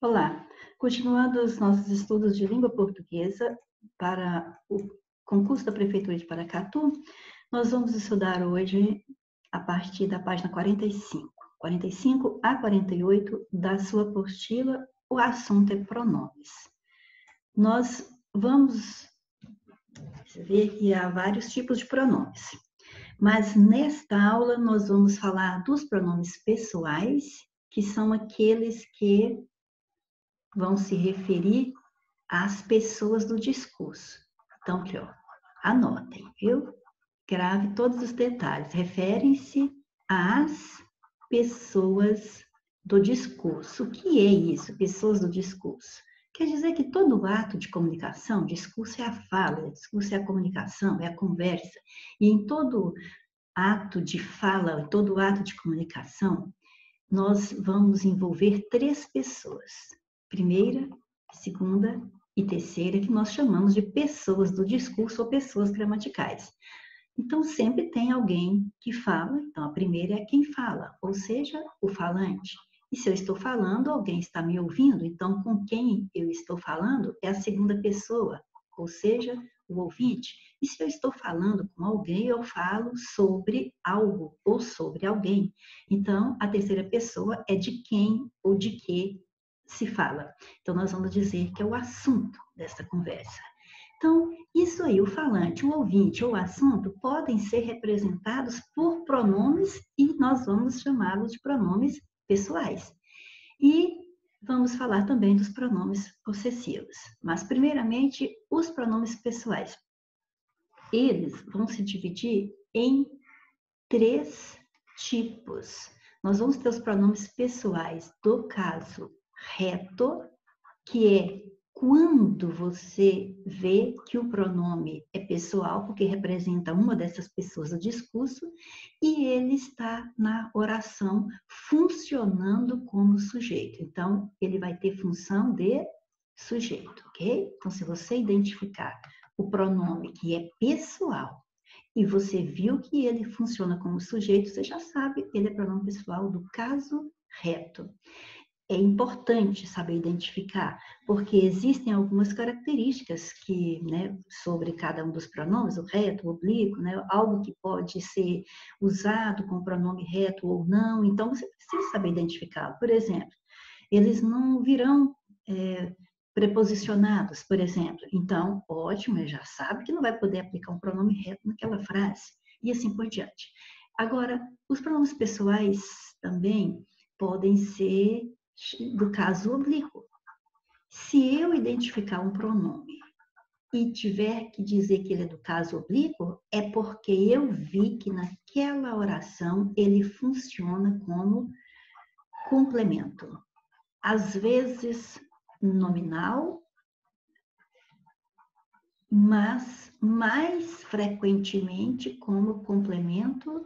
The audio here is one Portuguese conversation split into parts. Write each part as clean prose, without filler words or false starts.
Olá, continuando os nossos estudos de língua portuguesa para o concurso da Prefeitura de Paracatu, nós vamos estudar hoje a partir da página 45 a 48 da sua apostila. O assunto é pronomes. Nós vamos ver que há vários tipos de pronomes, mas nesta aula nós vamos falar dos pronomes pessoais, que são aqueles que vão se referir às pessoas do discurso. Então, aqui, ó, anotem, viu? Grave todos os detalhes. Referem-se às pessoas do discurso. O que é isso, pessoas do discurso? Quer dizer que todo ato de comunicação, discurso é a fala, discurso é a comunicação, é a conversa. E em todo ato de fala, em todo ato de comunicação, nós vamos envolver três pessoas. Primeira, segunda e terceira, que nós chamamos de pessoas do discurso ou pessoas gramaticais. Então, sempre tem alguém que fala, então a primeira é quem fala, ou seja, o falante. E se eu estou falando, alguém está me ouvindo, então com quem eu estou falando é a segunda pessoa, ou seja, o ouvinte. E se eu estou falando com alguém, eu falo sobre algo ou sobre alguém. Então, a terceira pessoa é de quem ou de que se fala. Então, nós vamos dizer que é o assunto dessa conversa. Então, isso aí, o falante, o ouvinte ou o assunto podem ser representados por pronomes e nós vamos chamá-los de pronomes pessoais. E vamos falar também dos pronomes possessivos. Mas, primeiramente, os pronomes pessoais. Eles vão se dividir em três tipos. Nós vamos ter os pronomes pessoais do caso reto, que é quando você vê que o pronome é pessoal, porque representa uma dessas pessoas do discurso, e ele está na oração funcionando como sujeito. Então, ele vai ter função de sujeito, ok? Então, se você identificar o pronome que é pessoal e você viu que ele funciona como sujeito, você já sabe, ele é pronome pessoal do caso reto. É importante saber identificar, porque existem algumas características que, né, sobre cada um dos pronomes, o reto, o oblíquo, né, algo que pode ser usado com pronome reto ou não, então você precisa saber identificá-lo. Por exemplo, eles não virão preposicionados, por exemplo. Então, ótimo, ele já sabe que não vai poder aplicar um pronome reto naquela frase, e assim por diante. Agora, os pronomes pessoais também podem ser do caso oblíquo. Se eu identificar um pronome e tiver que dizer que ele é do caso oblíquo, é porque eu vi que naquela oração ele funciona como complemento. Às vezes nominal, mas mais frequentemente como complemento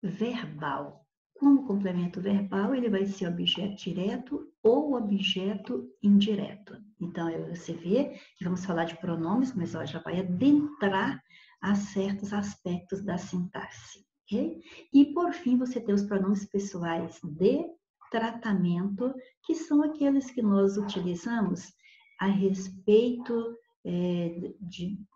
verbal. Como complemento verbal, ele vai ser objeto direto ou objeto indireto. Então, você vê que vamos falar de pronomes, mas ela já vai adentrar a certos aspectos da sintaxe. Okay? E, por fim, você tem os pronomes pessoais de tratamento, que são aqueles que nós utilizamos a respeito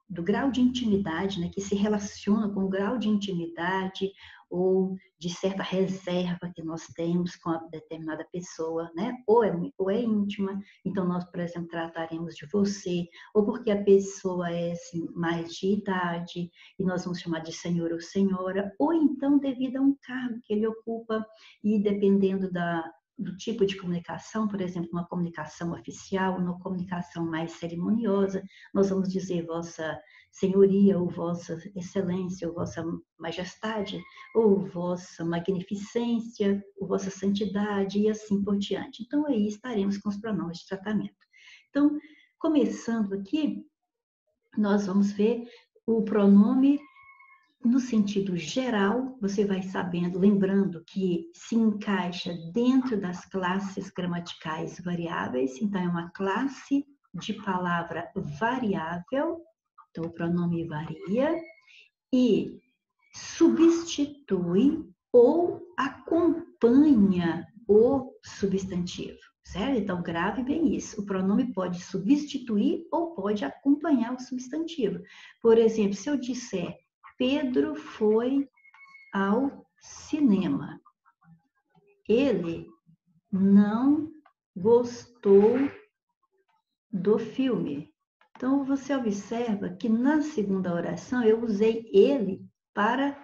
do grau de intimidade, né, que se relaciona com o grau de intimidade ou de certa reserva que nós temos com a determinada pessoa, né? Ou é íntima, então nós, por exemplo, trataremos de você, ou porque a pessoa é assim, mais de idade, e nós vamos chamar de senhor ou senhora, ou então devido a um cargo que ele ocupa, e dependendo do tipo de comunicação, por exemplo, uma comunicação oficial, uma comunicação mais cerimoniosa, nós vamos dizer vossa senhoria, ou vossa excelência, ou vossa majestade, ou vossa magnificência, ou vossa santidade, e assim por diante. Então, aí estaremos com os pronomes de tratamento. Então, começando aqui, nós vamos ver o pronome no sentido geral, você vai sabendo, lembrando que se encaixa dentro das classes gramaticais variáveis, então é uma classe de palavra variável, então o pronome varia, e substitui ou acompanha o substantivo, certo? Então, grave bem isso. O pronome pode substituir ou pode acompanhar o substantivo. Por exemplo, se eu disser Pedro foi ao cinema, ele não gostou do filme. Então, você observa que na segunda oração eu usei ele para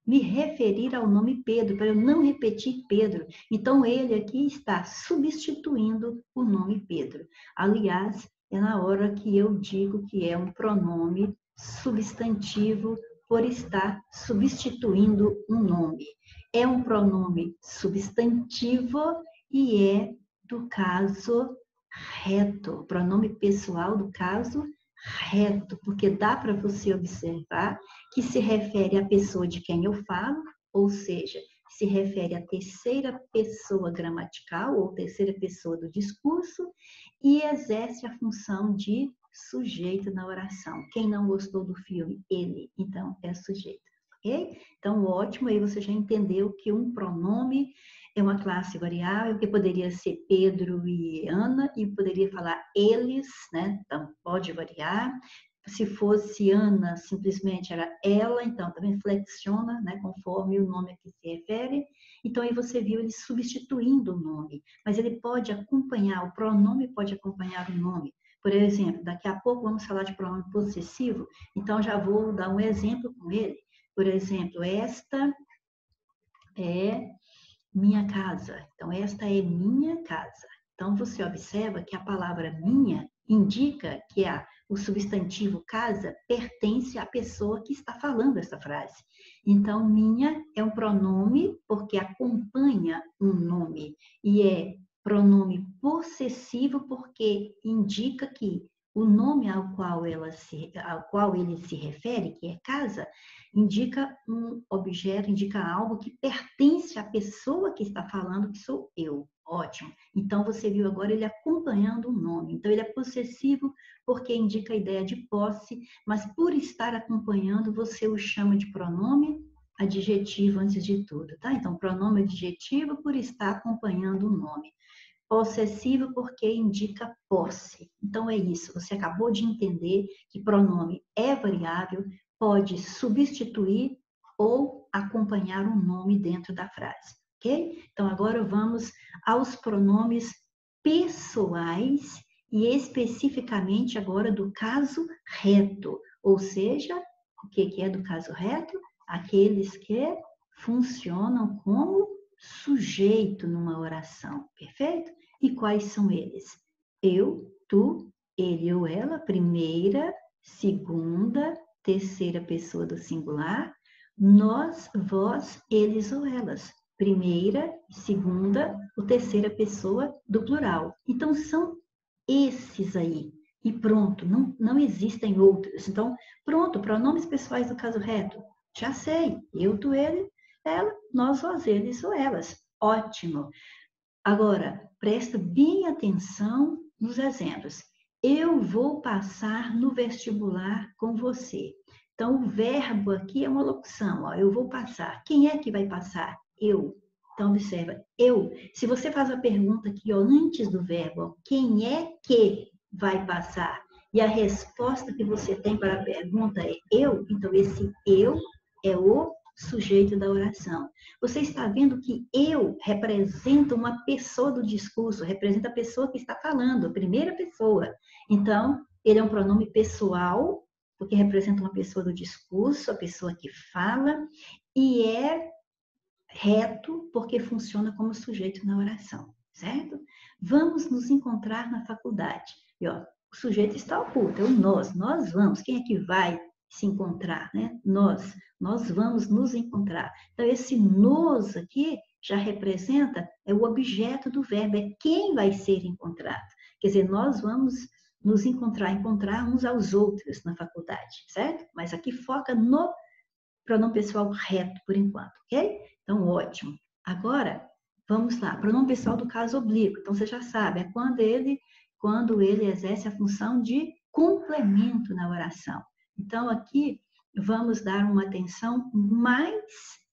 me referir ao nome Pedro, para eu não repetir Pedro. Então, ele aqui está substituindo o nome Pedro. Aliás, é na hora que eu digo que é um pronome substantivo por estar substituindo um nome. É um pronome substantivo e é do caso reto, pronome pessoal do caso reto, porque dá para você observar que se refere à pessoa de quem eu falo, ou seja, se refere à terceira pessoa gramatical ou terceira pessoa do discurso e exerce a função de sujeito na oração. Quem não gostou do filme? Ele. Então, é sujeito. Ok? Então, ótimo, aí você já entendeu que um pronome é uma classe variável, que poderia ser Pedro e Ana, e poderia falar eles, né? Então, pode variar. Se fosse Ana, simplesmente era ela, então também flexiona, né? Conforme o nome a que se refere. Então, aí você viu ele substituindo o nome, mas ele pode acompanhar, o pronome pode acompanhar o nome. Por exemplo, daqui a pouco vamos falar de pronome possessivo, então já vou dar um exemplo com ele. Por exemplo, esta é minha casa. Então, esta é minha casa. Então, você observa que a palavra minha indica que o substantivo casa pertence à pessoa que está falando essa frase. Então, minha é um pronome porque acompanha um nome e é pronome possessivo porque indica que o nome ao qual ele se refere, que é casa, indica um objeto, indica algo que pertence à pessoa que está falando, que sou eu. Ótimo. Então, você viu agora ele acompanhando o nome. Então, ele é possessivo porque indica a ideia de posse, mas por estar acompanhando, você o chama de pronome adjetivo antes de tudo, tá? Então, pronome adjetivo por estar acompanhando o nome. Possessivo porque indica posse. Então, é isso. Você acabou de entender que pronome é variável, pode substituir ou acompanhar um nome dentro da frase, ok? Então, agora vamos aos pronomes pessoais e especificamente agora do caso reto, ou seja, o que é do caso reto? Aqueles que funcionam como sujeito numa oração, perfeito? E quais são eles? Eu, tu, ele ou ela, primeira, segunda, terceira pessoa do singular, nós, vós, eles ou elas, primeira, segunda ou terceira pessoa do plural. Então, são esses aí. E pronto, não existem outros. Então, pronto, pronomes pessoais do caso reto. Já sei, eu, tu, ele, ela, nós, vós, eles ou elas. Ótimo. Agora, presta bem atenção nos exemplos. Eu vou passar no vestibular com você. Então, o verbo aqui é uma locução. Ó, eu vou passar. Quem é que vai passar? Eu. Então, observa. Eu. Se você faz a pergunta aqui ó, antes do verbo, ó, quem é que vai passar? E a resposta que você tem para a pergunta é eu. Então, esse eu é o sujeito da oração. Você está vendo que eu representa uma pessoa do discurso, representa a pessoa que está falando, a primeira pessoa. Então, ele é um pronome pessoal, porque representa uma pessoa do discurso, a pessoa que fala, e é reto, porque funciona como sujeito na oração, certo? Vamos nos encontrar na faculdade. E, ó, o sujeito está oculto, é o nós vamos. Quem é que vai se encontrar, né? Nós vamos nos encontrar. Então, esse nos aqui já representa o objeto do verbo, é quem vai ser encontrado. Quer dizer, nós vamos nos encontrar uns aos outros na faculdade, certo? Mas aqui foca no pronome pessoal reto, por enquanto, ok? Então, ótimo. Agora, vamos lá. Pronome pessoal do caso oblíquo. Então, você já sabe, é quando ele exerce a função de complemento na oração. Então, aqui, vamos dar uma atenção mais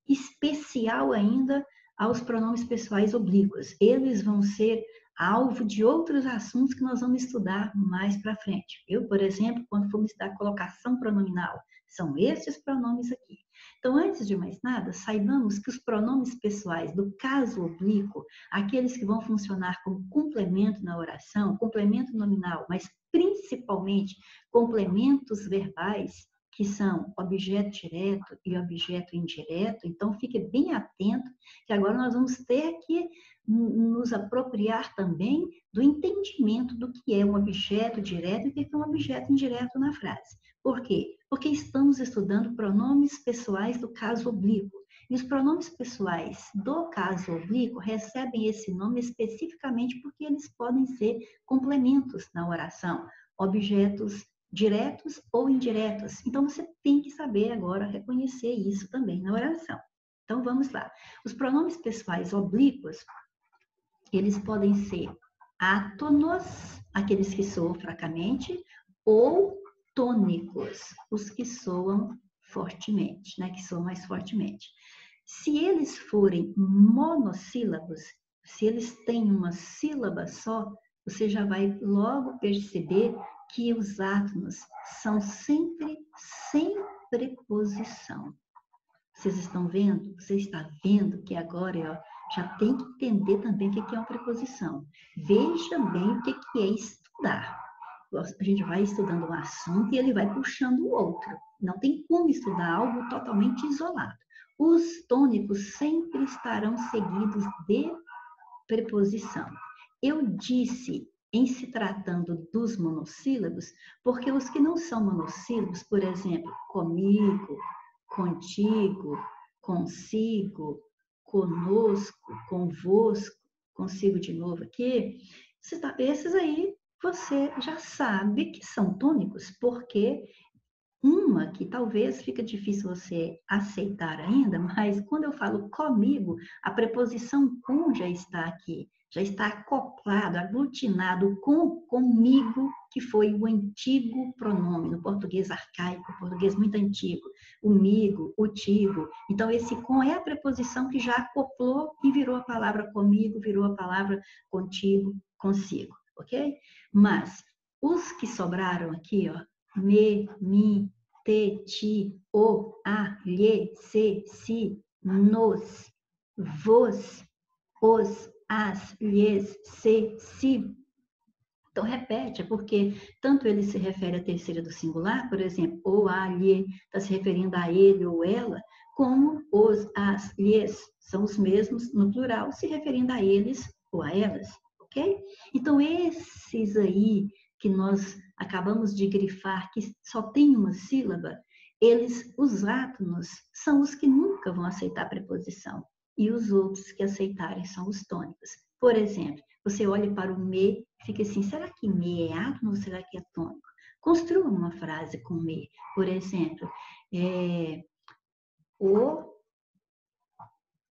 especial ainda aos pronomes pessoais oblíquos. Eles vão ser alvo de outros assuntos que nós vamos estudar mais para frente. Eu, por exemplo, quando formos estudar colocação pronominal, são esses pronomes aqui. Então, antes de mais nada, saibamos que os pronomes pessoais do caso oblíquo, aqueles que vão funcionar como complemento na oração, complemento nominal, mas principalmente complementos verbais, que são objeto direto e objeto indireto. Então, fique bem atento, que agora nós vamos ter que nos apropriar também do entendimento do que é um objeto direto e o que é um objeto indireto na frase. Por quê? Porque estamos estudando pronomes pessoais do caso oblíquo. E os pronomes pessoais do caso oblíquo recebem esse nome especificamente porque eles podem ser complementos na oração, objetos diretos ou indiretos. Então, você tem que saber agora reconhecer isso também na oração. Então, vamos lá. Os pronomes pessoais oblíquos, eles podem ser átonos, aqueles que soam fracamente, ou tônicos, os que soam fortemente, né? Que soam mais fortemente. Se eles forem monossílabos, se eles têm uma sílaba só, você já vai logo perceber que os átonos são sempre sem preposição. Vocês estão vendo? Você está vendo que agora, ó, já tem que entender também o que é uma preposição. Veja bem o que é estudar. A gente vai estudando um assunto e ele vai puxando o outro. Não tem como estudar algo totalmente isolado. Os tônicos sempre estarão seguidos de preposição. Eu disse em se tratando dos monossílabos, porque os que não são monossílabos, por exemplo, comigo, contigo, consigo, conosco, convosco, consigo de novo aqui, esses aí você já sabe que são tônicos, porque uma que talvez fica difícil você aceitar ainda, mas quando eu falo comigo, a preposição com já está aqui, já está acoplado, aglutinado com comigo, que foi o antigo pronome, no português arcaico, português muito antigo, umigo, utigo. Então, esse com é a preposição que já acoplou e virou a palavra comigo, virou a palavra contigo, consigo, ok? Mas os que sobraram aqui, ó, me, mi, te, ti, o, a, lhe, se, si, nos, vos, os, as, lhes, se, si. Então, repete, porque tanto ele se refere à terceira do singular, por exemplo, o, a, lhe, está se referindo a ele ou ela, como os, as, lhes, são os mesmos no plural, se referindo a eles ou a elas, ok? Então, esses aí que nós acabamos de grifar, que só tem uma sílaba, os átonos, são os que nunca vão aceitar preposição. E os outros que aceitarem são os tônicos. Por exemplo, você olha para o me e fica assim, será que me é átono ou será que é tônico? Construa uma frase com me. Por exemplo,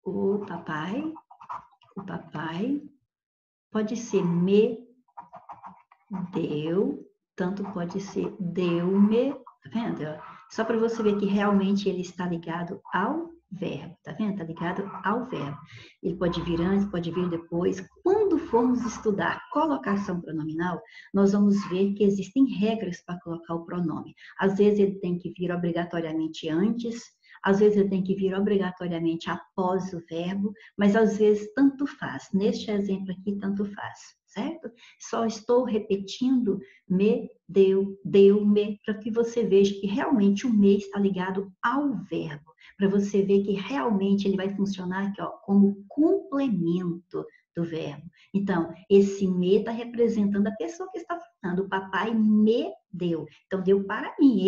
o papai pode ser me deu, tanto pode ser deu-me, tá vendo? Só para você ver que realmente ele está ligado ao verbo, tá vendo? Está ligado ao verbo. Ele pode vir antes, pode vir depois. Quando formos estudar colocação pronominal, nós vamos ver que existem regras para colocar o pronome. Às vezes ele tem que vir obrigatoriamente antes, às vezes ele tem que vir obrigatoriamente após o verbo, mas às vezes tanto faz. Neste exemplo aqui, tanto faz, certo? Só estou repetindo me, deu, deu-me, para que você veja que realmente o me está ligado ao verbo, para você ver que realmente ele vai funcionar aqui, ó, como complemento do verbo. Então, esse me está representando a pessoa que está falando. O papai me deu. Então, deu para mim,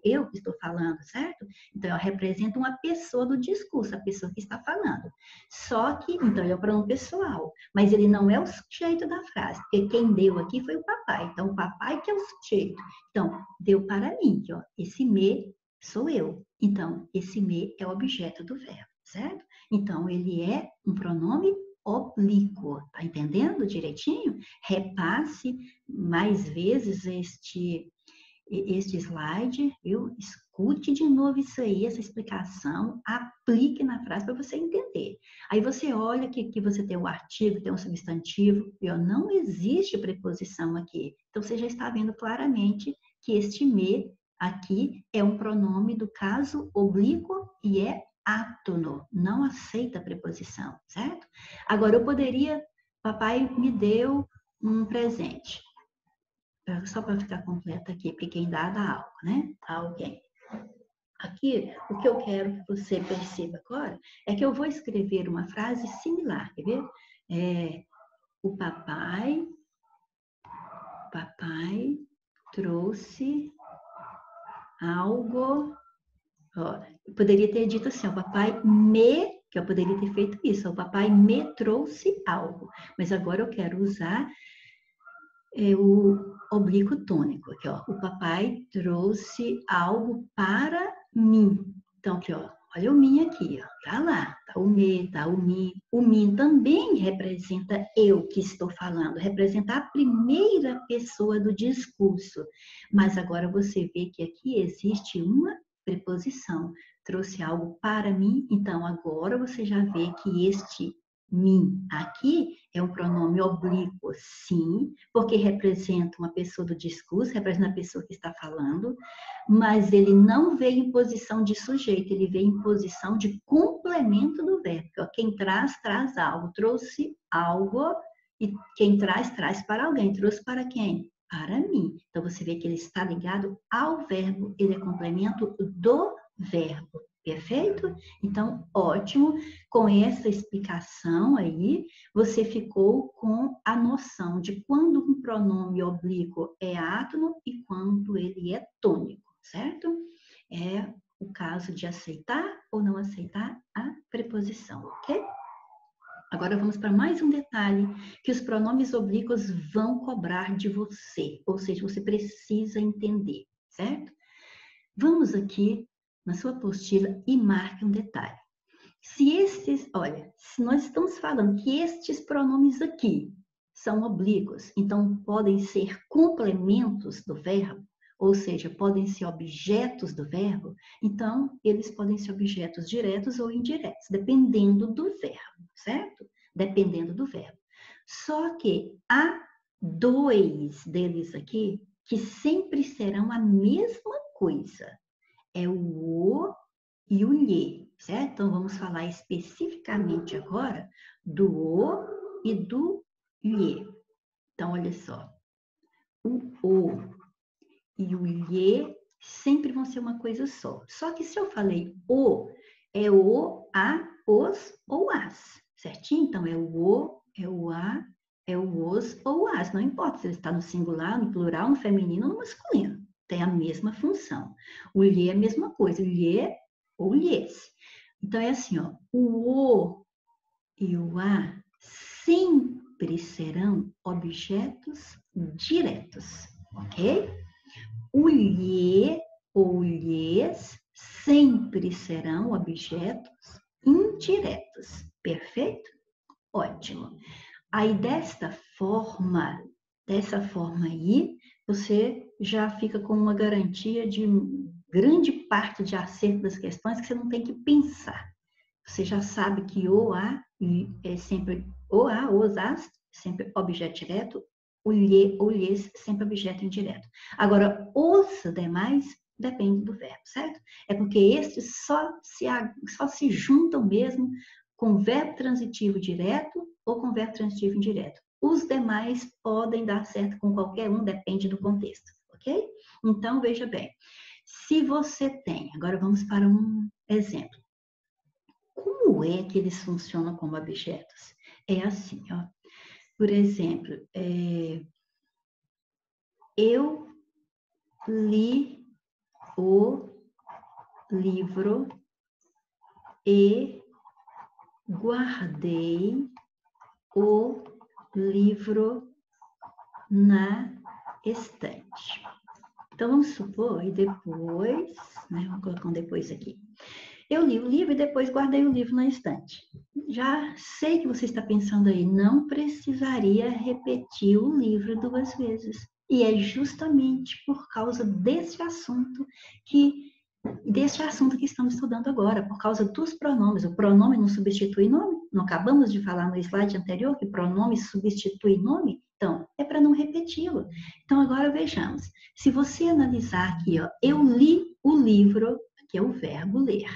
eu que estou falando, certo? Então, representa uma pessoa do discurso, a pessoa que está falando. Só que, então, ele é o pronome pessoal, mas ele não é o sujeito da frase, porque quem deu aqui foi o papai. Então, o papai que é o sujeito. Então, deu para mim, ó, esse me sou eu. Então, esse me é o objeto do verbo, certo? Então, ele é um pronome oblíquo, tá entendendo direitinho? Repasse mais vezes este slide, viu? Escute de novo isso aí, essa explicação, aplique na frase para você entender. Aí você olha que você tem um artigo, tem um substantivo, e não existe preposição aqui. Então, você já está vendo claramente que este me aqui é um pronome do caso oblíquo e é átono, não aceita preposição, certo? Agora, eu poderia, papai me deu um presente. Só para ficar completa aqui, porque quem dá algo, né? A alguém. Aqui, o que eu quero que você perceba agora é que eu vou escrever uma frase similar, quer ver? O papai trouxe algo. Ó, eu poderia ter dito assim, o papai que eu poderia ter feito isso, o papai me trouxe algo. Mas agora eu quero usar o oblíquo tônico aqui, ó. O papai trouxe algo para mim. Então, aqui, ó, olha o mim aqui, ó. Tá lá, tá o me, tá o mim. O mim também representa eu que estou falando, representa a primeira pessoa do discurso. Mas agora você vê que aqui existe uma preposição. Trouxe algo para mim, então agora você já vê que este mim aqui é um pronome oblíquo, sim, porque representa uma pessoa do discurso, representa a pessoa que está falando, mas ele não veio em posição de sujeito, ele veio em posição de complemento do verbo. Quem traz, traz algo. Trouxe algo e quem traz, traz para alguém. Trouxe para quem? Para mim. Então, você vê que ele está ligado ao verbo, ele é complemento do verbo. Perfeito? Então, ótimo. Com essa explicação aí, você ficou com a noção de quando um pronome oblíquo é átono e quando ele é tônico, certo? É o caso de aceitar ou não aceitar a preposição, ok? Agora vamos para mais um detalhe que os pronomes oblíquos vão cobrar de você, ou seja, você precisa entender, certo? Vamos aqui na sua apostila e marque um detalhe. Se nós estamos falando que estes pronomes aqui são oblíquos, então podem ser complementos do verbo, ou seja, podem ser objetos do verbo, então eles podem ser objetos diretos ou indiretos, dependendo do verbo, certo? Dependendo do verbo. Só que há dois deles aqui que sempre serão a mesma coisa. É o e o lhe, certo? Então, vamos falar especificamente agora do o e do lhe. Então, olha só. O e o lhe sempre vão ser uma coisa só. Só que se eu falei o, é o, a, os ou as, certinho? Então, é o, é o a, é o os ou as. Não importa se ele está no singular, no plural, no feminino ou no masculino. Tem a mesma função. O lhe é a mesma coisa. O lhe ou lhes. Então, é assim, ó, o e o a sempre serão objetos diretos, ok? O lhe ou lhes sempre serão objetos indiretos, perfeito? Ótimo. Aí, dessa forma aí, você já fica com uma garantia de grande parte de acerto das questões que você não tem que pensar. Você já sabe que o a é sempre o a, os, as, sempre objeto direto, o lhe ou lhes sempre objeto indireto. Agora, os demais depende do verbo, certo? É porque estes só se juntam mesmo com verbo transitivo direto ou com verbo transitivo indireto. Os demais podem dar certo com qualquer um, depende do contexto, ok? Então, veja bem. Se você tem, agora vamos para um exemplo. Como é que eles funcionam como objetos? É assim, ó. Por exemplo, eu li o livro e guardei o livro na estante. Então, vamos supor, e depois, né, vamos colocar um depois aqui. Eu li o livro e depois guardei o livro na estante. Já sei que você está pensando aí, não precisaria repetir o livro 2 vezes. E é justamente por causa desse assunto que estamos estudando agora, por causa dos pronomes. O pronome não substitui nome? Não acabamos de falar no slide anterior que pronome substitui nome? Então, é para não repeti-lo. Então, agora vejamos. Se você analisar aqui, ó, eu li o livro, que é o verbo ler.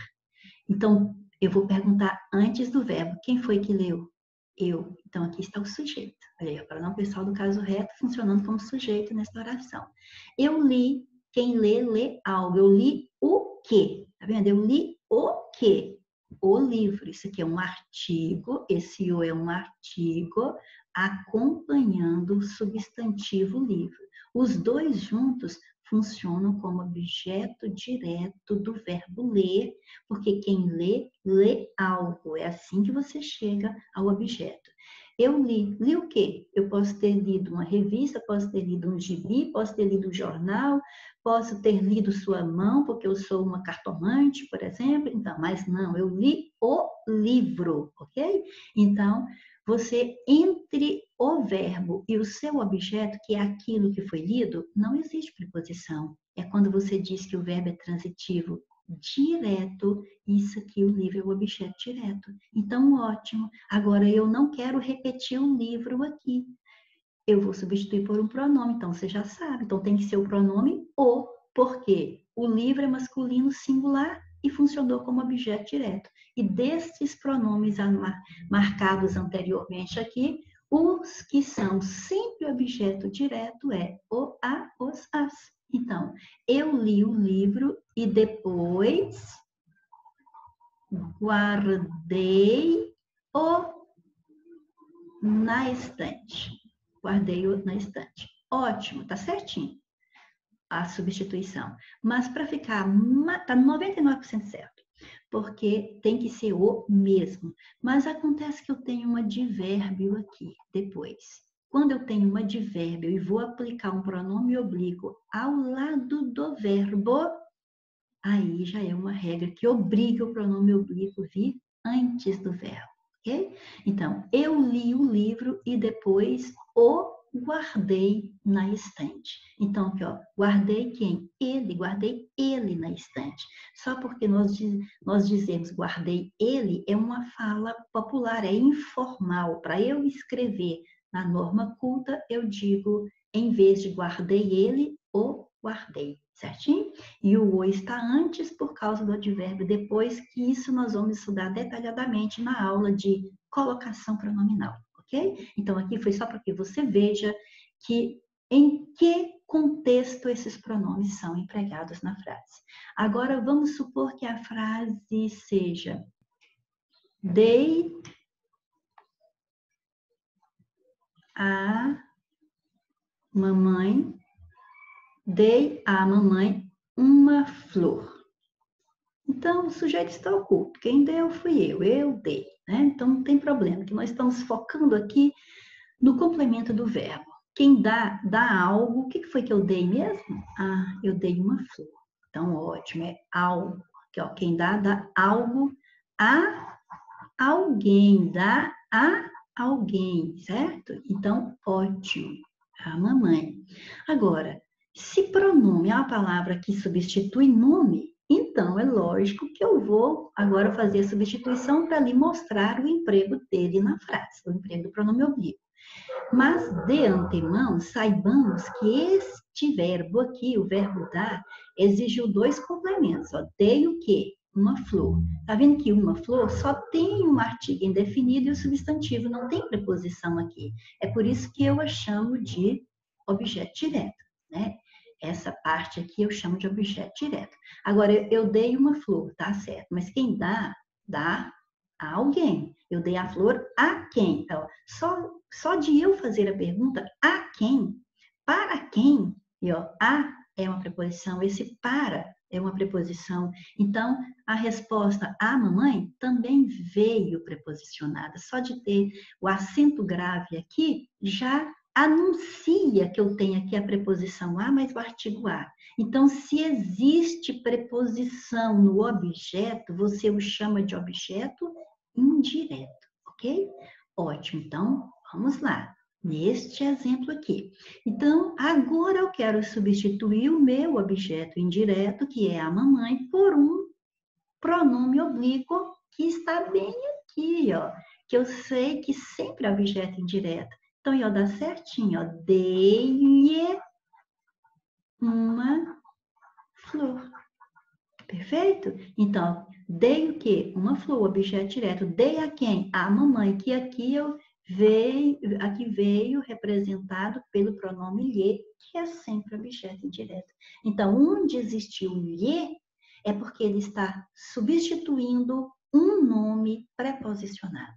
Então, eu vou perguntar antes do verbo, quem foi que leu? Eu. Então, aqui está o sujeito. Olha aí, o pronome pessoal do caso reto funcionando como sujeito nesta oração. Eu li, quem lê, lê algo. Eu li o quê? Tá vendo? Eu li o quê? O livro. Isso aqui é um artigo, esse o é um artigo acompanhando o substantivo livro. Os dois juntos funcionam como objeto direto do verbo ler, porque quem lê, lê algo. É assim que você chega ao objeto. Eu li. Li o quê? Eu posso ter lido uma revista, posso ter lido um gibi, posso ter lido um jornal, posso ter lido sua mão, porque eu sou uma cartomante, por exemplo. Então, mas não, eu li o livro, ok? Então, você, entre o verbo e o seu objeto, que é aquilo que foi lido, não existe preposição. É quando você diz que o verbo é transitivo direto, isso aqui, o livro é o objeto direto. Então, ótimo. Agora, eu não quero repetir o livro aqui. Eu vou substituir por um pronome, então você já sabe. Então, tem que ser o pronome o, porque o livro é masculino singular e funcionou como objeto direto. E desses pronomes marcados anteriormente aqui, os que são sempre objeto direto é o, a, os, as. Então, eu li o livro e depois guardei o na estante. Guardei-o na estante. Ótimo, tá certinho a substituição. Mas para ficar, tá 99% certo, porque tem que ser o mesmo. Mas acontece que eu tenho um advérbio aqui depois. Quando eu tenho um advérbio e vou aplicar um pronome oblíquo ao lado do verbo, aí já é uma regra que obriga o pronome oblíquo vir antes do verbo, ok? Então, eu li o livro e depois o guardei na estante. Então, aqui, ó, guardei quem? Ele, guardei ele na estante. Só porque nós dizemos guardei ele é uma fala popular, é informal. Para eu escrever na norma culta, eu digo, em vez de guardei ele, o guardei, certinho? E o está antes por causa do advérbio depois, que isso nós vamos estudar detalhadamente na aula de colocação pronominal, ok? Então, aqui foi só para que você veja que em que contexto esses pronomes são empregados na frase. Agora, vamos supor que a frase seja dei a mamãe uma flor. Então, o sujeito está oculto. Quem deu fui eu dei. Né? Então, não tem problema, que nós estamos focando aqui no complemento do verbo. Quem dá algo. O que foi que eu dei mesmo? Ah, eu dei uma flor. Então, ótimo, é algo. Aqui, ó, quem dá algo a alguém. Dá a alguém, certo? Então, ótimo. A mamãe. Agora, se pronome é uma palavra que substitui nome, então é lógico que eu vou agora fazer a substituição para lhe mostrar o emprego dele na frase, o emprego do pronome oblíquo. Mas, de antemão, saibamos que este verbo aqui, o verbo dar, exigiu 2 complementos. Ó. Dei o quê? Uma flor. Tá vendo que uma flor só tem um artigo indefinido e o substantivo, não tem preposição aqui. É por isso que eu a chamo de objeto direto, né? Essa parte aqui eu chamo de objeto direto. Agora, eu dei uma flor, tá certo. Mas quem dá a alguém. Eu dei a flor a quem? Então, só de eu fazer a pergunta a quem, para quem, e ó, a é uma preposição, esse para é uma preposição. Então, a resposta a mamãe também veio preposicionada. Só de ter o acento grave aqui, já anuncia que eu tenho aqui a preposição a mais o artigo a. Então, se existe preposição no objeto, você o chama de objeto indireto, ok? Ótimo, então, vamos lá. Neste exemplo aqui. Então, agora eu quero substituir o meu objeto indireto, que é a mamãe, por um pronome oblíquo que está bem aqui, ó. Que eu sei que sempre é objeto indireto. Então, ó, dá certinho, ó. Dei-lhe uma flor. Perfeito? Então, dei o quê? Uma flor, objeto direto. Dei a quem? A mamãe, que aqui veio representado pelo pronome lhe, que é sempre objeto indireto. Então, onde existiu lhe, é porque ele está substituindo um nome preposicionado.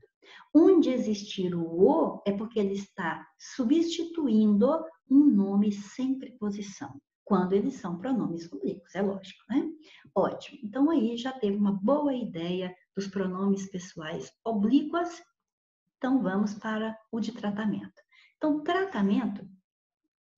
Onde existir o, é porque ele está substituindo um nome sem preposição, quando eles são pronomes oblíquos, é lógico, né? Ótimo. Então, aí já teve uma boa ideia dos pronomes pessoais oblíquos. Então, vamos para o de tratamento. Então, tratamento,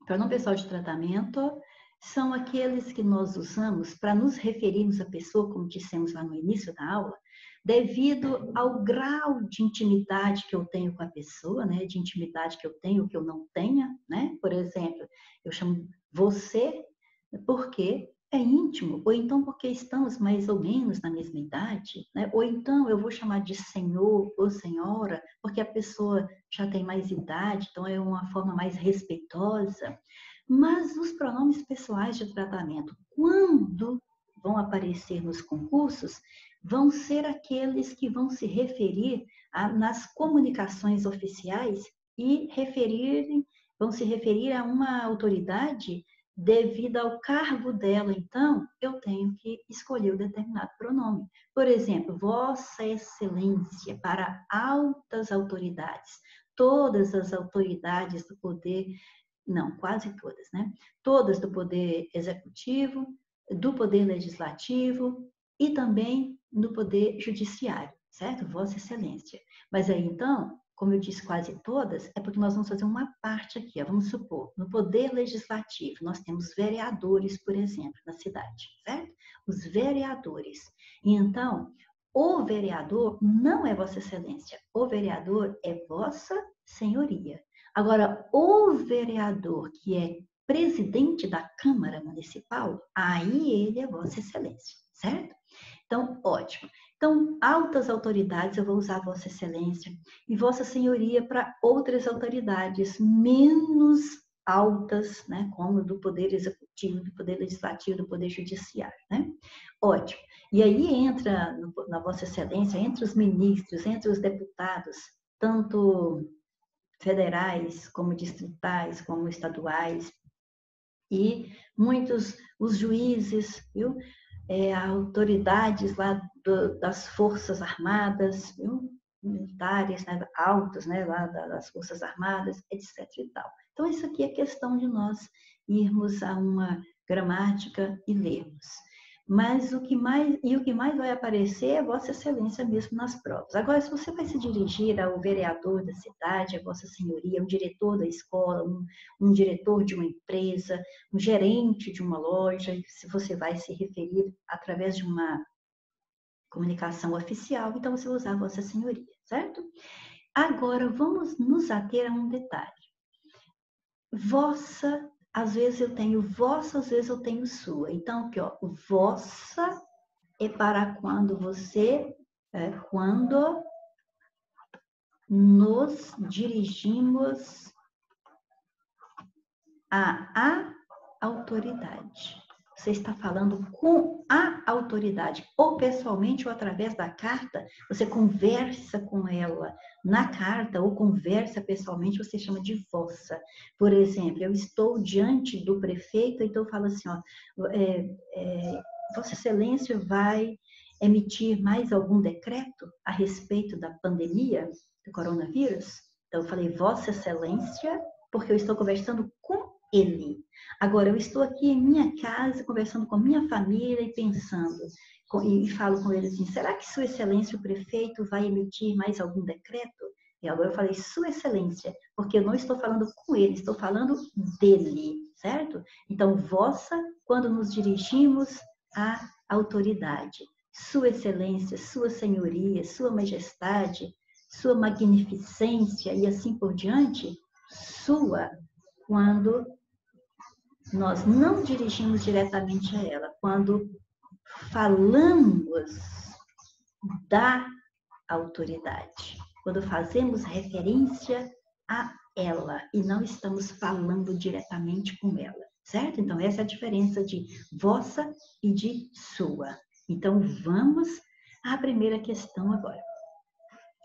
pronome pessoal de tratamento, são aqueles que nós usamos para nos referirmos à pessoa, como dissemos lá no início da aula, devido ao grau de intimidade que eu tenho com a pessoa, né? De intimidade que eu tenho, que eu não tenha, né? Por exemplo, eu chamo você porque é íntimo, ou então porque estamos mais ou menos na mesma idade, né? Ou então eu vou chamar de senhor ou senhora, porque a pessoa já tem mais idade, então é uma forma mais respeitosa. Mas os pronomes pessoais de tratamento, quando vão aparecer nos concursos, vão ser aqueles que vão se referir nas comunicações oficiais e vão se referir a uma autoridade devido ao cargo dela. Então, eu tenho que escolher um determinado pronome. Por exemplo, Vossa Excelência, para altas autoridades. Todas as autoridades do poder, não, quase todas, né? Todas do poder executivo, do poder legislativo e também do poder judiciário, certo? Vossa Excelência. Mas aí, então, como eu disse quase todas, é porque nós vamos fazer uma parte aqui. Ó. Vamos supor, no poder legislativo, nós temos vereadores, por exemplo, na cidade, certo? Os vereadores. E então, o vereador não é Vossa Excelência, o vereador é Vossa Senhoria. Agora, o vereador que é presidente da Câmara Municipal, aí ele é Vossa Excelência, certo? Então, ótimo. Então, altas autoridades, eu vou usar Vossa Excelência e Vossa Senhoria para outras autoridades menos altas, né, como do Poder Executivo, do Poder Legislativo, do Poder Judiciário, né? Ótimo. E aí entra, na Vossa Excelência, entre os ministros, entre os deputados, tanto federais, como distritais, como estaduais, e muitos, os juízes, viu? Autoridades lá das Forças Armadas, viu? Militares, né? Altos, né? Lá das Forças Armadas, etc. e tal. Então, isso aqui é questão de nós irmos a uma gramática e lermos. Mas o que mais vai aparecer é Vossa Excelência mesmo nas provas. Agora, se você vai se dirigir ao vereador da cidade, a Vossa Senhoria, um diretor da escola, um diretor de uma empresa, um gerente de uma loja, se você vai se referir através de uma comunicação oficial, então você vai usar Vossa Senhoria, certo? Agora, vamos nos ater a um detalhe. Vossa, às vezes eu tenho vossa, às vezes eu tenho sua. Então, aqui, ó, vossa é para quando quando nos dirigimos à autoridade. Você está falando com a autoridade, ou pessoalmente ou através da carta, você conversa com ela na carta ou conversa pessoalmente, você chama de vossa. Por exemplo, eu estou diante do prefeito, então eu falo assim, ó, Vossa Excelência vai emitir mais algum decreto a respeito da pandemia do coronavírus? Então eu falei Vossa Excelência, porque eu estou conversando com ele. Agora, eu estou aqui em minha casa, conversando com a minha família e pensando, e falo com ele assim, será que Sua Excelência, o prefeito, vai emitir mais algum decreto? E agora eu falei Sua Excelência, porque eu não estou falando com ele, estou falando dele, certo? Então, vossa, quando nos dirigimos à autoridade. Sua Excelência, Sua Senhoria, Sua Majestade, Sua Magnificência e assim por diante, sua, quando nós não dirigimos diretamente a ela, quando falamos da autoridade, quando fazemos referência a ela e não estamos falando diretamente com ela, certo? Então, essa é a diferença de vossa e de sua. Então, vamos à primeira questão agora.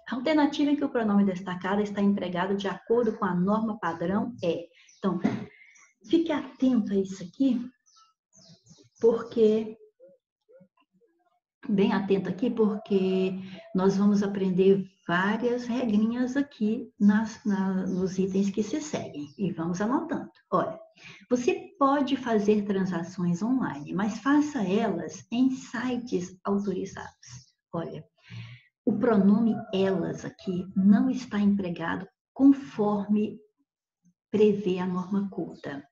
A alternativa em que o pronome destacado está empregado de acordo com a norma padrão é. Então, fique atento a isso aqui, porque bem atento aqui, porque nós vamos aprender várias regrinhas aqui nos itens que se seguem. E vamos anotando. Olha, você pode fazer transações online, mas faça elas em sites autorizados. Olha, o pronome elas aqui não está empregado conforme prevê a norma culta.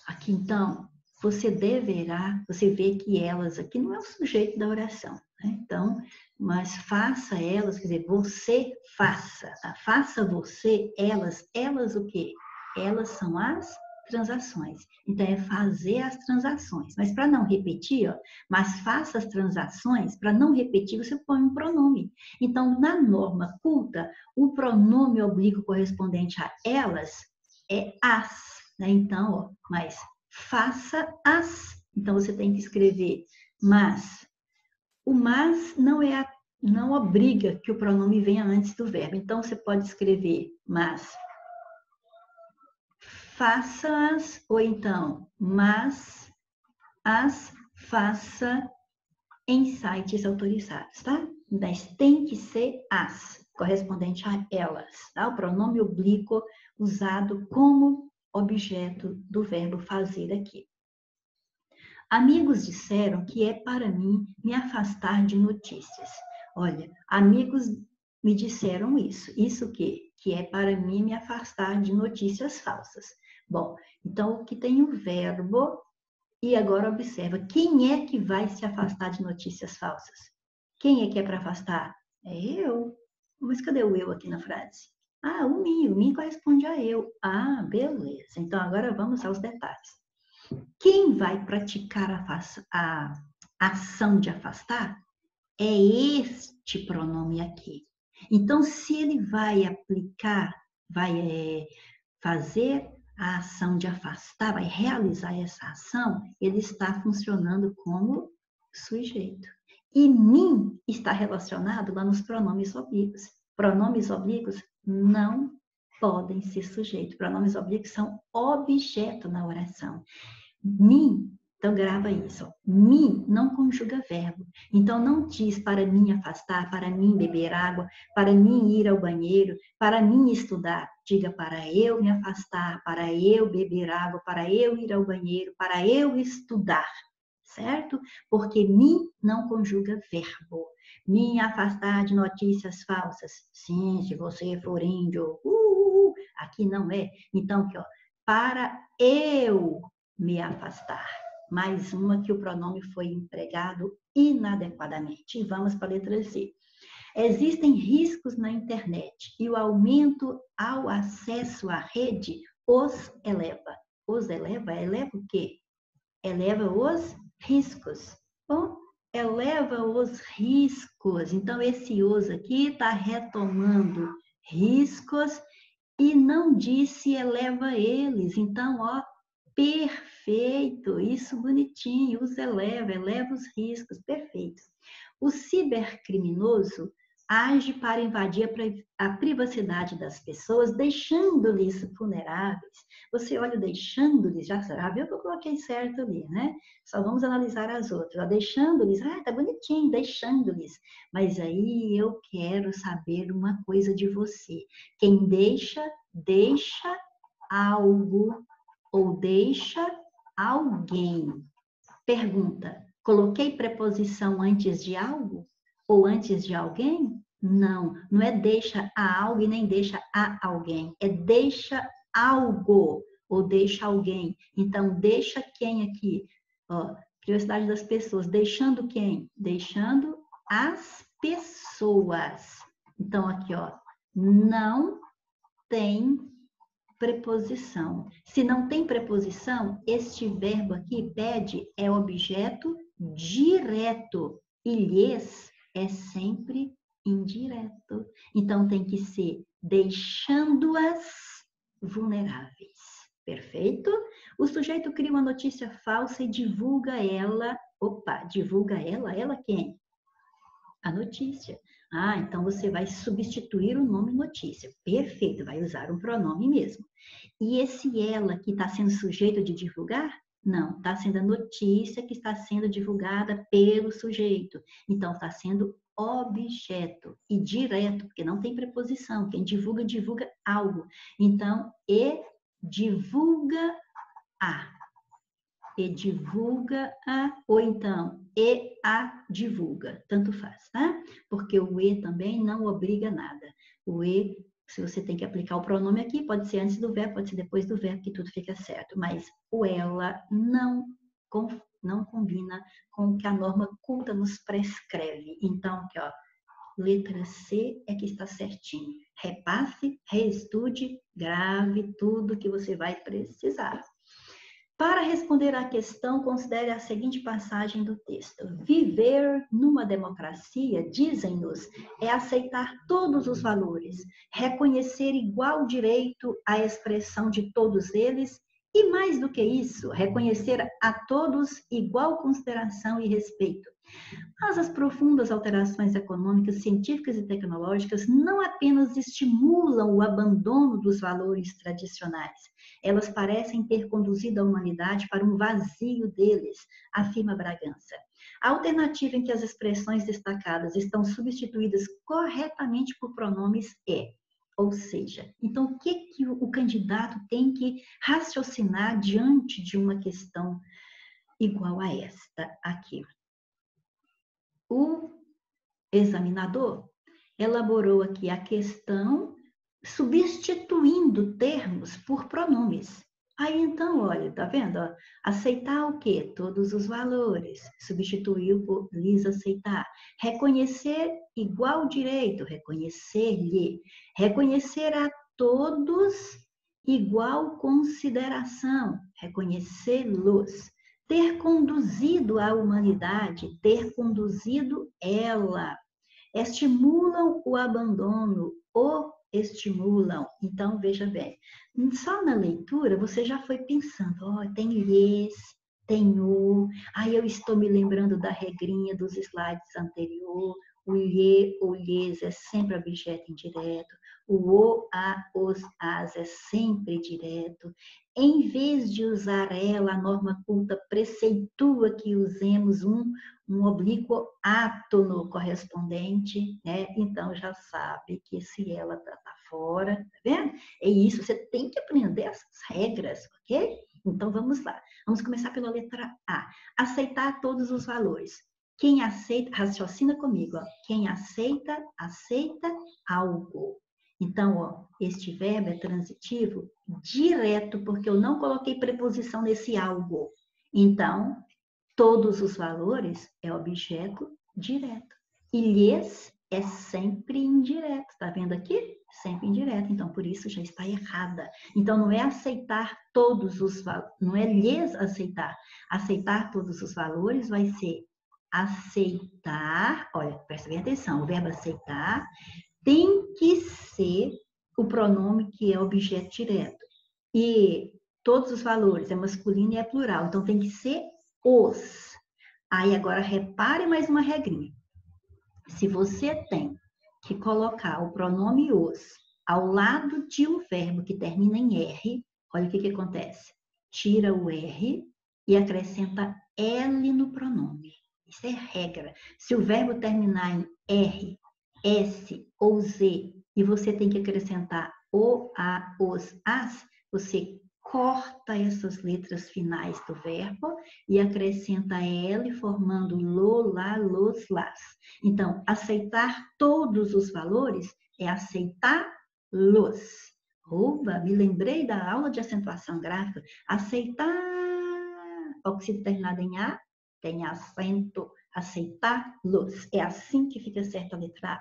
Aqui, então, você vê que elas aqui não é o sujeito da oração, né? Então, mas faça elas, quer dizer, você faça, tá? Faça você, elas o quê? Elas são as transações. Então, é fazer as transações. Mas para não repetir, ó, mas faça as transações, para não repetir, você põe um pronome. Então, na norma culta, o pronome oblíquo correspondente a elas é as, né? Então, ó, mas faça as. Então, você tem que escrever mas. O mas não obriga que o pronome venha antes do verbo. Então, você pode escrever mas faça-as, ou então mas as faça em sites autorizados, tá? Mas tem que ser as, correspondente a elas, tá? O pronome oblíquo usado como objeto do verbo fazer aqui. Amigos disseram que é para mim me afastar de notícias. Olha, amigos me disseram isso. Isso o quê? Que é para mim me afastar de notícias falsas. Bom, então aqui tem o verbo e agora observa, quem é que vai se afastar de notícias falsas? Quem é que é para afastar? É eu. Mas cadê o eu aqui na frase? Ah, o mim corresponde a eu. Ah, beleza. Então agora vamos aos detalhes. Quem vai praticar a ação de afastar é este pronome aqui. Então, se ele vai aplicar, vai fazer a ação de afastar, vai realizar essa ação, ele está funcionando como sujeito. E mim está relacionado lá nos pronomes oblíquos. Pronomes oblíquos não podem ser sujeito. Pronomes oblíquos são objeto na oração. Mim, então grava isso. Mim não conjuga verbo. Então não diz para mim afastar, para mim beber água, para mim ir ao banheiro, para mim estudar. Diga para eu me afastar, para eu beber água, para eu ir ao banheiro, para eu estudar. Certo? Porque mim não conjuga verbo. Me afastar de notícias falsas. Sim, se você for índio. Aqui não é. Então, aqui, ó, para eu me afastar. Mais uma que o pronome foi empregado inadequadamente. E vamos para a letra Z. Existem riscos na internet e o aumento ao acesso à rede os eleva. Os eleva? Eleva o quê? Eleva os riscos. Bom, eleva os riscos. Então, esse os aqui está retomando riscos e não disse eleva eles. Então, ó, perfeito, isso bonitinho, os eleva os riscos, perfeito. O cibercriminoso age para invadir a privacidade das pessoas, deixando-lhes vulneráveis. Você olha, deixando-lhes, já viu que eu coloquei certo ali, né? Só vamos analisar as outras. Deixando-lhes, tá bonitinho, deixando-lhes. Mas aí eu quero saber uma coisa de você. Quem deixa algo ou deixa alguém. Pergunta, coloquei preposição antes de algo ou antes de alguém? Não, não é deixa a algo e nem deixa a alguém. É deixa algo ou deixa alguém. Então, deixa quem aqui? Ó, privacidade das pessoas. Deixando quem? Deixando as pessoas. Então, aqui, ó, não tem preposição. Se não tem preposição, este verbo aqui, pede, é objeto direto. E lhes é sempre indireto. Então, tem que ser deixando-as vulneráveis. Perfeito? O sujeito cria uma notícia falsa e divulga ela. Opa, divulga ela? Ela quem? A notícia. Ah, então você vai substituir o nome notícia. Perfeito, vai usar um pronome mesmo. E esse ela que está sendo sujeito de divulgar? Não, está sendo a notícia que está sendo divulgada pelo sujeito. Então, está sendo objeto e direto, porque não tem preposição. Quem divulga, divulga algo. Então, e divulga a. E divulga a, ou então, e a divulga. Tanto faz, tá? Porque o e também não obriga nada. O e, se você tem que aplicar o pronome aqui, pode ser antes do verbo, pode ser depois do verbo, que tudo fica certo. Mas o ela não combina com o que a norma culta nos prescreve. Então, aqui, ó, letra C é que está certinho. Repasse, reestude, grave tudo que você vai precisar. Para responder à questão, considere a seguinte passagem do texto. Viver numa democracia, dizem-nos, é aceitar todos os valores, reconhecer igual direito à expressão de todos eles e, mais do que isso, reconhecer a todos igual consideração e respeito. Mas as profundas alterações econômicas, científicas e tecnológicas não apenas estimulam o abandono dos valores tradicionais, elas parecem ter conduzido a humanidade para um vazio deles, afirma Bragança. A alternativa em que as expressões destacadas estão substituídas corretamente por pronomes é. Ou seja, então o que o candidato tem que raciocinar diante de uma questão igual a esta aqui? O examinador elaborou aqui a questão substituindo termos por pronomes. Aí então, olha, tá vendo? Ó, aceitar o quê? Todos os valores. Substituiu por lhes aceitar. Reconhecer igual direito, reconhecer-lhe. Reconhecer a todos igual consideração, reconhecê-los. Ter conduzido a humanidade, ter conduzido ela. Estimulam o abandono, o estimulam. Então, veja bem, só na leitura você já foi pensando, ó, tem lhes, tem o, aí eu estou me lembrando da regrinha dos slides anterior, o lhe, o lhes é sempre objeto indireto, o, a, os, as é sempre direto. Em vez de usar ela, a norma culta preceitua que usemos um oblíquo átono correspondente, né? Então já sabe que se ela tá fora, tá vendo? É isso, você tem que aprender essas regras, ok? Então vamos lá. Vamos começar pela letra A. Aceitar todos os valores. Quem aceita, raciocina comigo, ó. Quem aceita, aceita algo. Então, ó, este verbo é transitivo direto, porque eu não coloquei preposição nesse algo. Então, todos os valores é objeto direto. E lhes é sempre indireto. Está vendo aqui? Sempre indireto. Então, por isso já está errada. Então, não é aceitar todos os valores, não é lhes aceitar. Aceitar todos os valores vai ser aceitar. Olha, presta bem atenção. O verbo aceitar tem que ser o pronome que é objeto direto. E todos os valores é masculino e é plural. Então, tem que ser os. Aí agora repare mais uma regrinha. Se você tem que colocar o pronome os ao lado de um verbo que termina em R, olha o que acontece. Tira o R e acrescenta L no pronome. Isso é regra. Se o verbo terminar em R, S ou Z e você tem que acrescentar o, a, os, as, você corta essas letras finais do verbo e acrescenta L, formando lo, lá, los, las. Então, aceitar todos os valores é aceitá-los. Oba, me lembrei da aula de acentuação gráfica. Aceitar, oxígeno terminado em A, tem acento, aceitar-los. É assim que fica certa a letra A.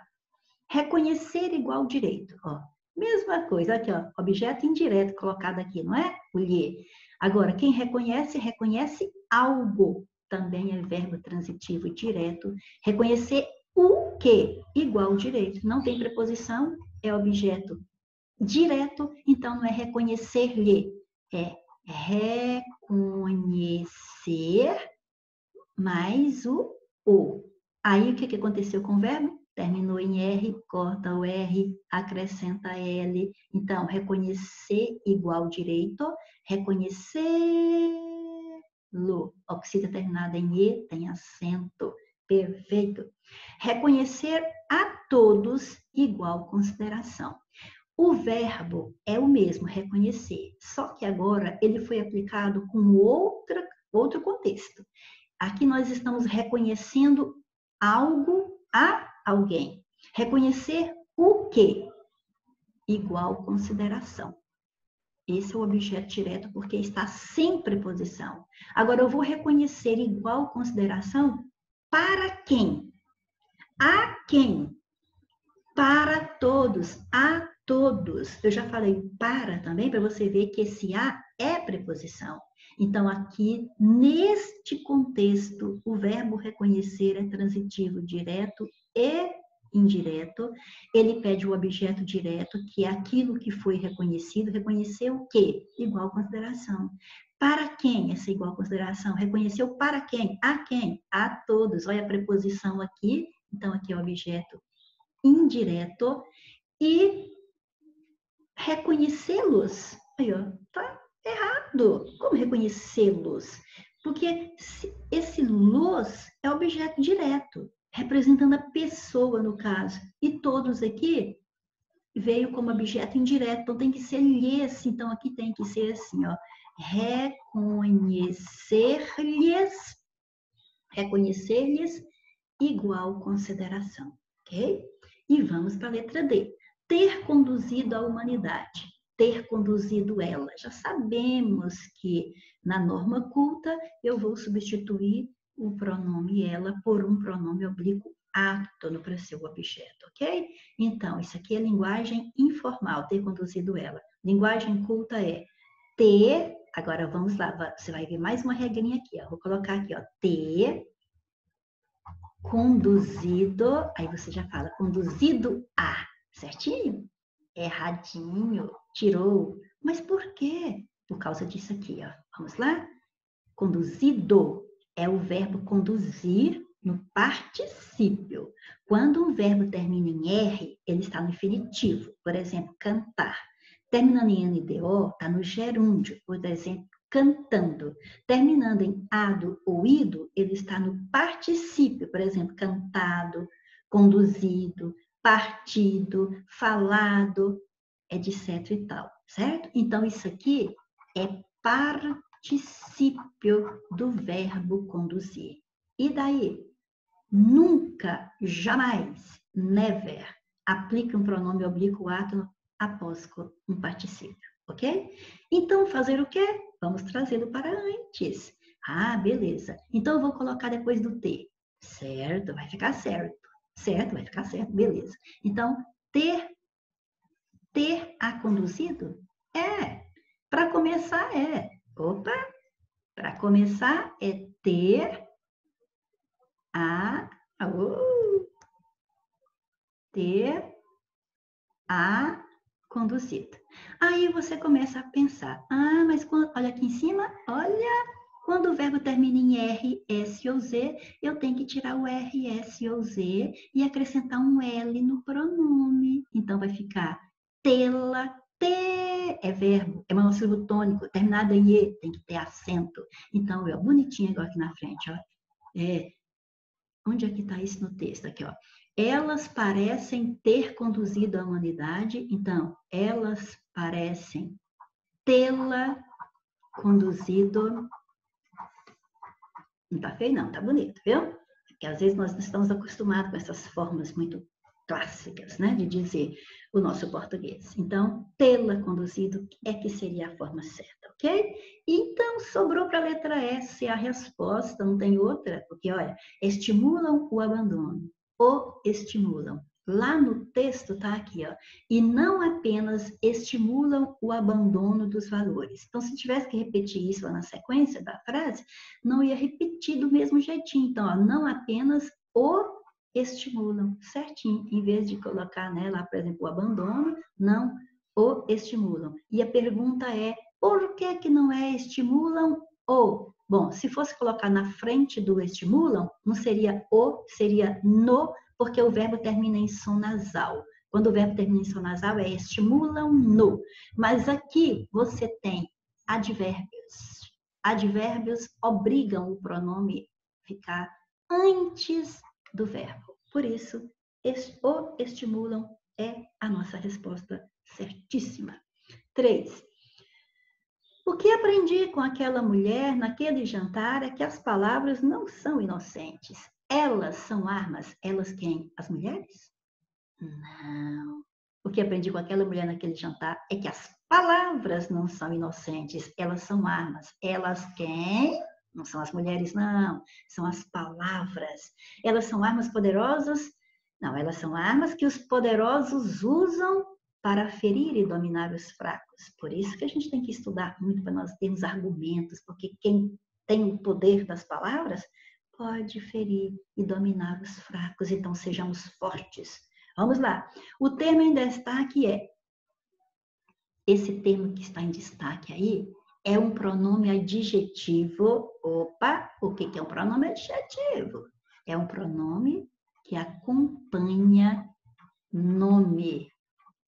Reconhecer igual direito, ó. Mesma coisa, aqui, ó, objeto indireto colocado aqui, não é? O lhe. Agora, quem reconhece, reconhece algo. Também é verbo transitivo direto. Reconhecer o que? Igual direito. Não tem preposição, é objeto direto, então não é reconhecer-lhe, é reconhecer mais o. Aí, o que aconteceu com o verbo? Terminou em R, corta o R, acrescenta L. Então, reconhecer igual direito, reconhecer-lo. Oxida terminada em E, tem acento. Perfeito. Reconhecer a todos igual consideração. O verbo é o mesmo, reconhecer, só que agora ele foi aplicado com outro contexto. Aqui nós estamos reconhecendo algo a alguém. Reconhecer o quê? Igual consideração. Esse é o objeto direto porque está sem preposição. Agora eu vou reconhecer igual consideração para quem? A quem? Para todos, a todos. Eu já falei para também, para você ver que esse a é preposição. Então, aqui, neste contexto, o verbo reconhecer é transitivo direto e indireto. Ele pede o objeto direto, que é aquilo que foi reconhecido. Reconheceu o quê? Igual consideração. Para quem essa igual consideração? Reconheceu para quem? A quem? A todos. Olha a preposição aqui. Então, aqui é o objeto indireto e reconhecê-los. Aí, ó, tá errado. Como reconhecê-los? Porque esse los é objeto direto, representando a pessoa no caso. E todos aqui veio como objeto indireto, então tem que ser lhes. Então aqui tem que ser assim, ó, reconhecer-lhes igual consideração, ok? E vamos para a letra D. Ter conduzido a humanidade, ter conduzido ela. Já sabemos que na norma culta eu vou substituir o pronome ela por um pronome oblíquo átono para ser o objeto, ok? Então, isso aqui é linguagem informal, ter conduzido ela. Linguagem culta é ter, agora vamos lá, você vai ver mais uma regrinha aqui, ó. Vou colocar aqui, ó, ter conduzido, aí você já fala, conduzido a, certinho? Erradinho, tirou. Mas por quê? Por causa disso aqui, ó. Vamos lá? Conduzido é o verbo conduzir no particípio. Quando um verbo termina em R, ele está no infinitivo. Por exemplo, cantar. Terminando em NDO, está no gerúndio. Por exemplo, cantando. Terminando em ado ou ido, ele está no particípio. Por exemplo, cantado, conduzido, partido, falado, etc e tal, certo? Então, isso aqui é particípio do verbo conduzir. E daí? Nunca, jamais, never, aplica um pronome oblíquo átono após um particípio, ok? Então, fazer o quê? Vamos trazê-lo para antes. Ah, beleza. Então, eu vou colocar depois do T. Certo, vai ficar certo. Certo, vai ficar certo, beleza. Então, ter a conduzido? É. Para começar, é. Opa! Para começar, é ter a... ter a conduzido. Aí você começa a pensar, ah, mas quando, olha aqui em cima, olha, quando o verbo termina em R, S ou Z, eu tenho que tirar o R, S ou Z e acrescentar um L no pronome. Então vai ficar tê-la, é verbo, é monossílabo tônico, terminado em E, tem que ter acento. Então, ó, bonitinho igual aqui na frente, ó. Onde é que está isso no texto? Aqui, ó. Elas parecem ter conduzido a humanidade, então, elas parecem tê-la conduzido. Não tá feio, não, tá bonito, viu? Porque às vezes nós não estamos acostumados com essas formas muito clássicas, né, de dizer o nosso português. Então, tê-la conduzido é que seria a forma certa, ok? Então, sobrou para a letra S a resposta, não tem outra, porque, olha, estimulam o abandono, o estimulam. Lá no texto tá aqui, ó, e não apenas estimulam o abandono dos valores. Então, se tivesse que repetir isso lá na sequência da frase, não ia repetir do mesmo jeitinho. Então, ó, não apenas o estimulam, certinho, em vez de colocar, né, lá, por exemplo, o abandono, não o estimulam. E a pergunta é, por que não é estimulam o? Bom, se fosse colocar na frente do estimulam, não seria o, seria no, porque o verbo termina em som nasal. Quando o verbo termina em som nasal, é estimulam no. Mas aqui você tem advérbios. Advérbios obrigam o pronome a ficar antes do verbo. Por isso, o estimulam é a nossa resposta certíssima. 3. O que aprendi com aquela mulher naquele jantar é que as palavras não são inocentes. Elas são armas. Elas quem? As mulheres? Não. O que aprendi com aquela mulher naquele jantar é que as palavras não são inocentes. Elas são armas. Elas quem? Não são as mulheres, não. São as palavras. Elas são armas poderosas? Não, elas são armas que os poderosos usam para ferir e dominar os fracos. Por isso que a gente tem que estudar muito para nós termos argumentos, porque quem tem o poder das palavras pode ferir e dominar os fracos. Então, sejamos fortes. Vamos lá. O termo em destaque é... Esse termo que está em destaque aí é um pronome adjetivo. Opa, o que é um pronome adjetivo? É um pronome que acompanha nome.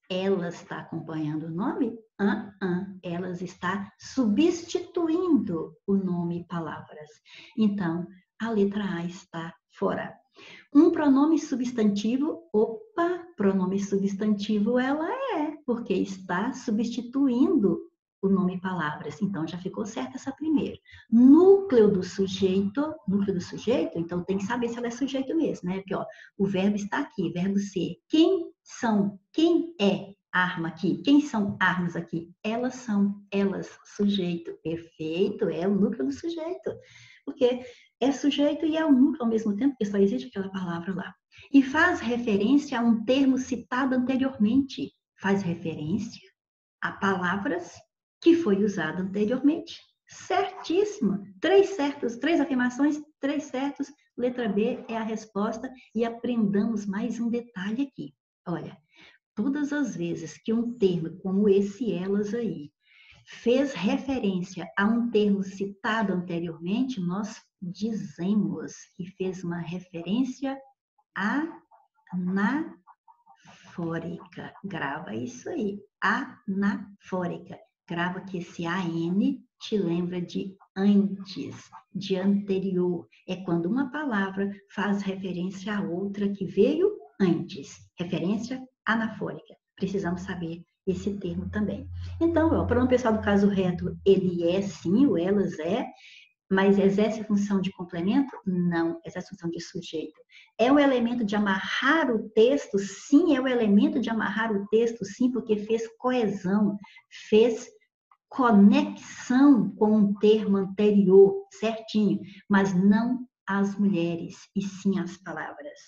Ela está acompanhando o nome? Elas está substituindo o nome palavras. Então, a letra A está fora. Um pronome substantivo, opa, pronome substantivo ela é, porque está substituindo o nome palavras. Então, já ficou certa essa primeira. Núcleo do sujeito, então tem que saber se ela é sujeito mesmo, né? Porque, ó, o verbo está aqui, verbo ser. Quem é arma aqui? Quem são armas aqui? Elas são, elas, sujeito. Perfeito, é o núcleo do sujeito. Porque é sujeito e é o núcleo ao mesmo tempo, porque só existe aquela palavra lá. E faz referência a um termo citado anteriormente. Faz referência a palavras que foi usado anteriormente. Certíssimo. 3 certos, 3 afirmações, 3 certos. Letra B é a resposta. E aprendamos mais um detalhe aqui. Olha, todas as vezes que um termo como esse elas aí fez referência a um termo citado anteriormente, nós dizemos que fez uma referência anafórica. Grava isso aí, anafórica. Grava que esse AN te lembra de antes, de anterior. É quando uma palavra faz referência a outra que veio antes. Referência anafórica. Precisamos saber esse termo também. Então, o pronome pessoal do caso reto, ele é sim, o elas é, mas exerce função de complemento? Não, exerce função de sujeito. É o elemento de amarrar o texto? Sim, é o elemento de amarrar o texto, sim, porque fez coesão, fez conexão com um termo anterior, certinho, mas não às mulheres, e sim às palavras.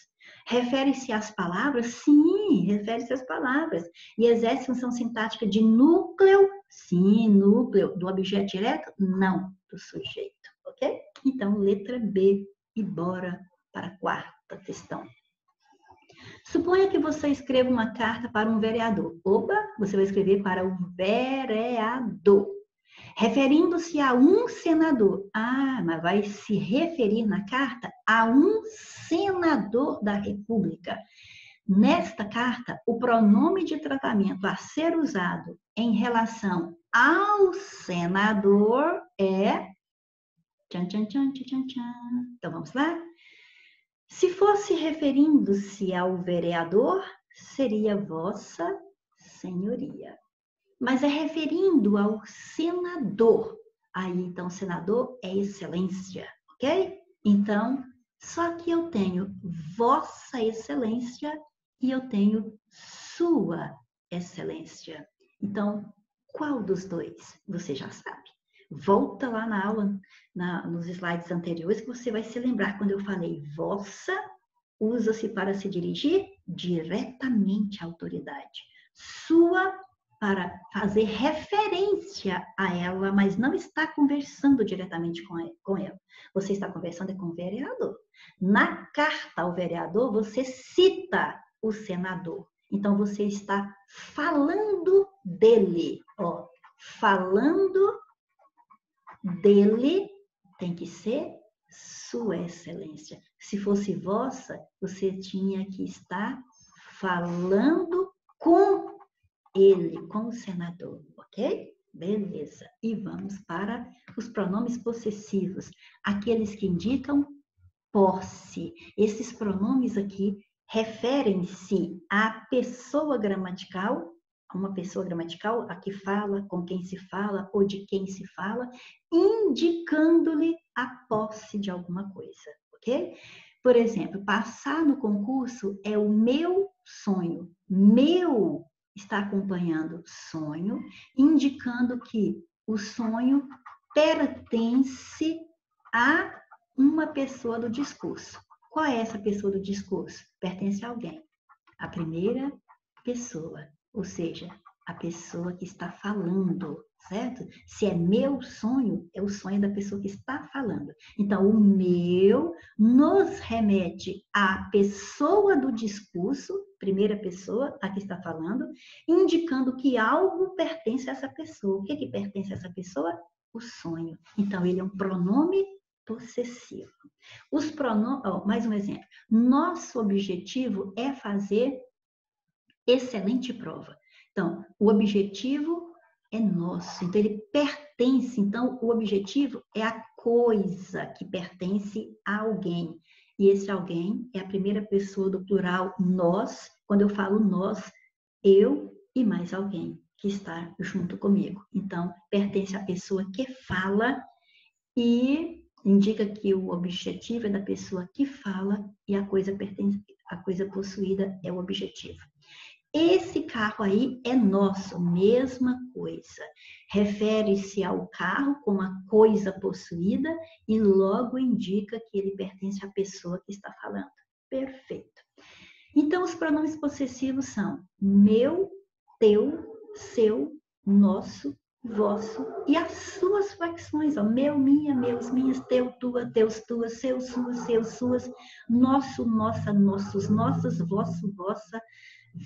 Refere-se às palavras? Sim, refere-se às palavras. E exerce função sintática de núcleo? Sim, núcleo. Do objeto direto? Não, do sujeito. Ok? Então, letra B. E bora para a quarta questão. Suponha que você escreva uma carta para um vereador. Opa, você vai escrever para o vereador. Referindo-se a um senador. Mas vai se referir na carta a um senador da República. Nesta carta, o pronome de tratamento a ser usado em relação ao senador é... Tchan, tchan, tchan, tchan, tchan. Então, vamos lá? Se fosse referindo-se ao vereador, seria Vossa Senhoria. Mas é referindo ao senador. Aí, então, senador é excelência, ok? Então, só que eu tenho Vossa Excelência e eu tenho Sua Excelência. Então, qual dos dois? Você já sabe. Volta lá na aula, nos slides anteriores, que você vai se lembrar quando eu falei vossa, usa-se para se dirigir diretamente à autoridade. Sua, para fazer referência a ela, mas não está conversando diretamente com ela. Você está conversando com o vereador. Na carta ao vereador, você cita o senador. Então, você está falando dele. Ó, falando dele tem que ser Sua Excelência. Se fosse vossa, você tinha que estar falando com ele, com o senador, ok? Beleza. E vamos para os pronomes possessivos, aqueles que indicam posse. Esses pronomes aqui referem-se à pessoa gramatical, a uma pessoa gramatical, a que fala, com quem se fala ou de quem se fala, indicando-lhe a posse de alguma coisa, ok? Por exemplo, passar no concurso é o meu sonho. Meu está acompanhando sonho, indicando que o sonho pertence a uma pessoa do discurso. Qual é essa pessoa do discurso? Pertence a alguém. A primeira pessoa, ou seja, a pessoa que está falando, certo? Se é meu sonho, é o sonho da pessoa que está falando. Então, o meu nos remete à pessoa do discurso, primeira pessoa, a que está falando, indicando que algo pertence a essa pessoa. O que pertence a essa pessoa? O sonho. Então, ele é um pronome possessivo. Os pronomes, mais um exemplo. Nosso objetivo é fazer excelente prova. Então, o objetivo é nosso, então ele pertence, então o objetivo é a coisa que pertence a alguém. E esse alguém é a primeira pessoa do plural nós. Quando eu falo nós, eu e mais alguém que está junto comigo. Então, pertence à pessoa que fala e indica que o objetivo é da pessoa que fala e a coisa possuída é o objetivo. Esse carro aí é nosso, mesma coisa. Refere-se ao carro como a coisa possuída e logo indica que ele pertence à pessoa que está falando. Perfeito. Então, os pronomes possessivos são meu, teu, seu, nosso, vosso e as suas flexões, ó, meu, minha, meus, minhas, teu, tua, teus, tuas, seus, suas, nosso, nossa, nossos, nossas, vosso, vossa,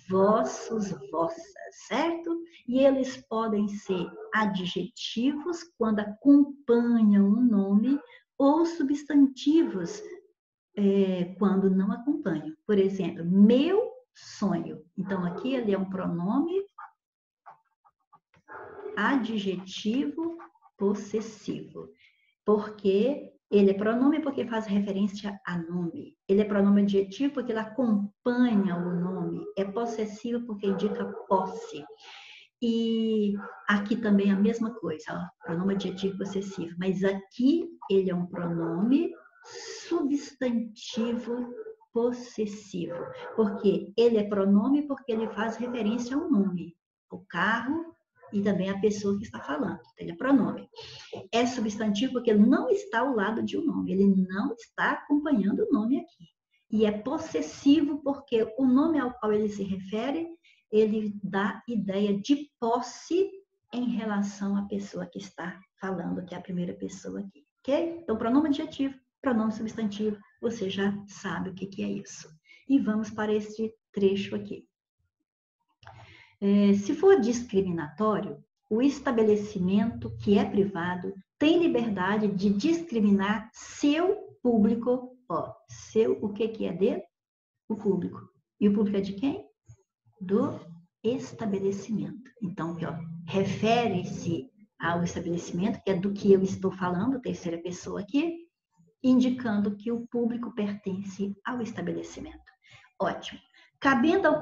vossos, vossas, certo? E eles podem ser adjetivos quando acompanham o nome ou substantivos quando não acompanham. Por exemplo, meu sonho. Então, aqui ele é um pronome adjetivo possessivo. Porque ele é pronome porque faz referência a nome. Ele é pronome adjetivo porque ele acompanha o nome. É possessivo porque indica posse. E aqui também a mesma coisa, ó, pronome adjetivo possessivo. Mas aqui ele é um pronome substantivo possessivo. Porque ele é pronome porque ele faz referência ao nome. O carro e também a pessoa que está falando. Ele é pronome. É substantivo porque não está ao lado de um nome. Ele não está acompanhando o nome aqui. E é possessivo porque o nome ao qual ele se refere, ele dá ideia de posse em relação à pessoa que está falando, que é a primeira pessoa aqui. Ok? Então, pronome adjetivo, pronome substantivo, você já sabe o que é isso. E vamos para este trecho aqui. Se for discriminatório, o estabelecimento que é privado tem liberdade de discriminar seu público. Ó, o que é dele? O público. E o público é de quem? Do estabelecimento. Então, aqui, ó, refere-se ao estabelecimento, que é do que eu estou falando, terceira pessoa aqui, indicando que o público pertence ao estabelecimento. Ótimo. Cabendo ao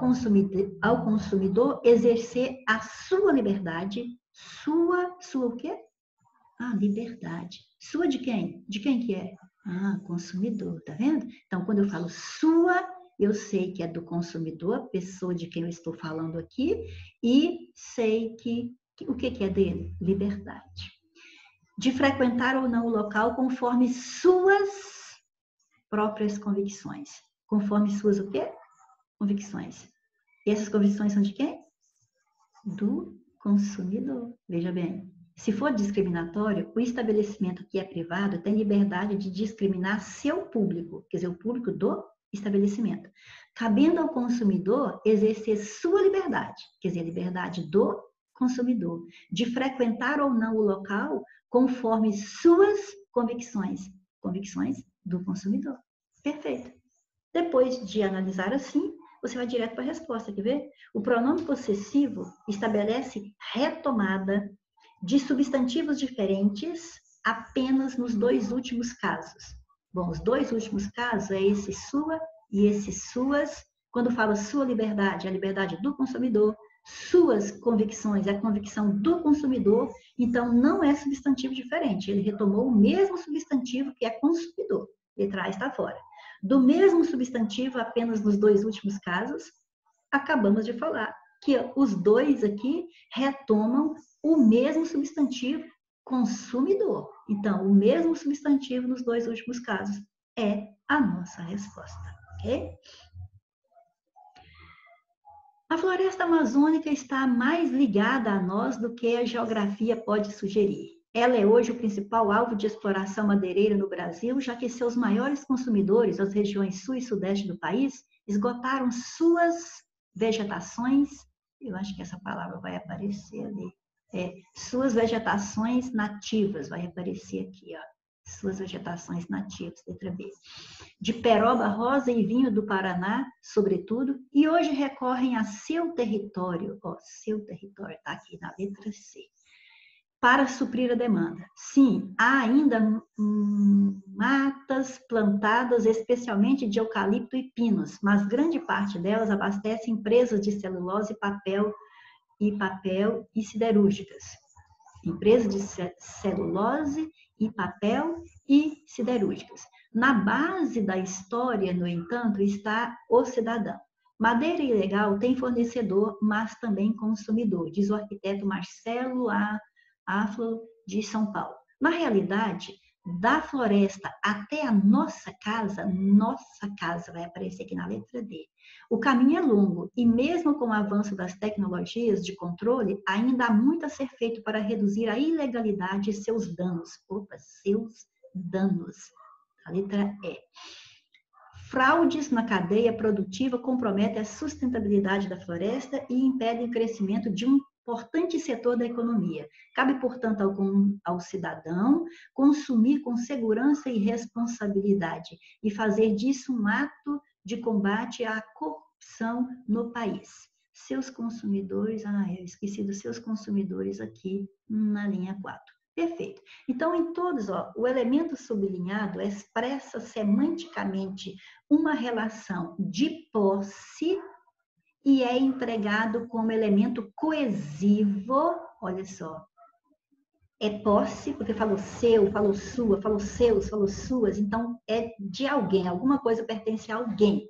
consumidor exercer a sua liberdade, sua o quê? Ah, liberdade. Sua de quem? De quem que é? Ah, consumidor, tá vendo? Então, quando eu falo sua, eu sei que é do consumidor, a pessoa de quem eu estou falando aqui, e sei que o que é dele? Liberdade. De frequentar ou não o local conforme suas próprias convicções. Conforme suas o quê? Convicções. E essas convicções são de quem? Do consumidor. Veja bem, se for discriminatório, o estabelecimento que é privado tem liberdade de discriminar seu público, quer dizer, o público do estabelecimento, cabendo ao consumidor exercer sua liberdade, quer dizer, a liberdade do consumidor, de frequentar ou não o local conforme suas convicções, convicções do consumidor. Perfeito. Depois de analisar assim, você vai direto para a resposta, quer ver? O pronome possessivo estabelece retomada de substantivos diferentes apenas nos dois últimos casos. Bom, os dois últimos casos é esse sua e esse suas. Quando fala sua liberdade, é a liberdade do consumidor. Suas convicções, é a convicção do consumidor. Então, não é substantivo diferente. Ele retomou o mesmo substantivo que é consumidor. Letra A está fora. Do mesmo substantivo, apenas nos dois últimos casos, acabamos de falar que os dois aqui retomam o mesmo substantivo consumidor. Então, o mesmo substantivo nos dois últimos casos é a nossa resposta, ok? A floresta amazônica está mais ligada a nós do que a geografia pode sugerir. Ela é hoje o principal alvo de exploração madeireira no Brasil, já que seus maiores consumidores, as regiões sul e sudeste do país, esgotaram suas vegetações, eu acho que essa palavra vai aparecer ali, suas vegetações nativas, vai aparecer aqui, ó, suas vegetações nativas, letra B, de peroba rosa e vinho do Paraná, sobretudo, e hoje recorrem a seu território, ó, seu território, está aqui na letra C, para suprir a demanda. Sim, há ainda matas plantadas especialmente de eucalipto e pinos, mas grande parte delas abastece empresas de celulose e papel e siderúrgicas. Empresas de celulose e papel e siderúrgicas. Na base da história, no entanto, está o cidadão. Madeira ilegal tem fornecedor, mas também consumidor, diz o arquiteto Marcelo Aflo, de São Paulo. Na realidade, da floresta até a nossa casa vai aparecer aqui na letra D. O caminho é longo e mesmo com o avanço das tecnologias de controle, ainda há muito a ser feito para reduzir a ilegalidade e seus danos. Opa, seus danos. A letra E. Fraudes na cadeia produtiva comprometem a sustentabilidade da floresta e impedem o crescimento de um importante setor da economia. Cabe, portanto, ao cidadão consumir com segurança e responsabilidade e fazer disso um ato de combate à corrupção no país. Seus consumidores, eu esqueci dos seus consumidores aqui na linha 4. Perfeito. Então, em todos, ó, o elemento sublinhado expressa semanticamente uma relação de posse e é empregado como elemento coesivo, olha só, é posse, porque falou seu, falou sua, falou seus, falou suas, então é de alguém, alguma coisa pertence a alguém,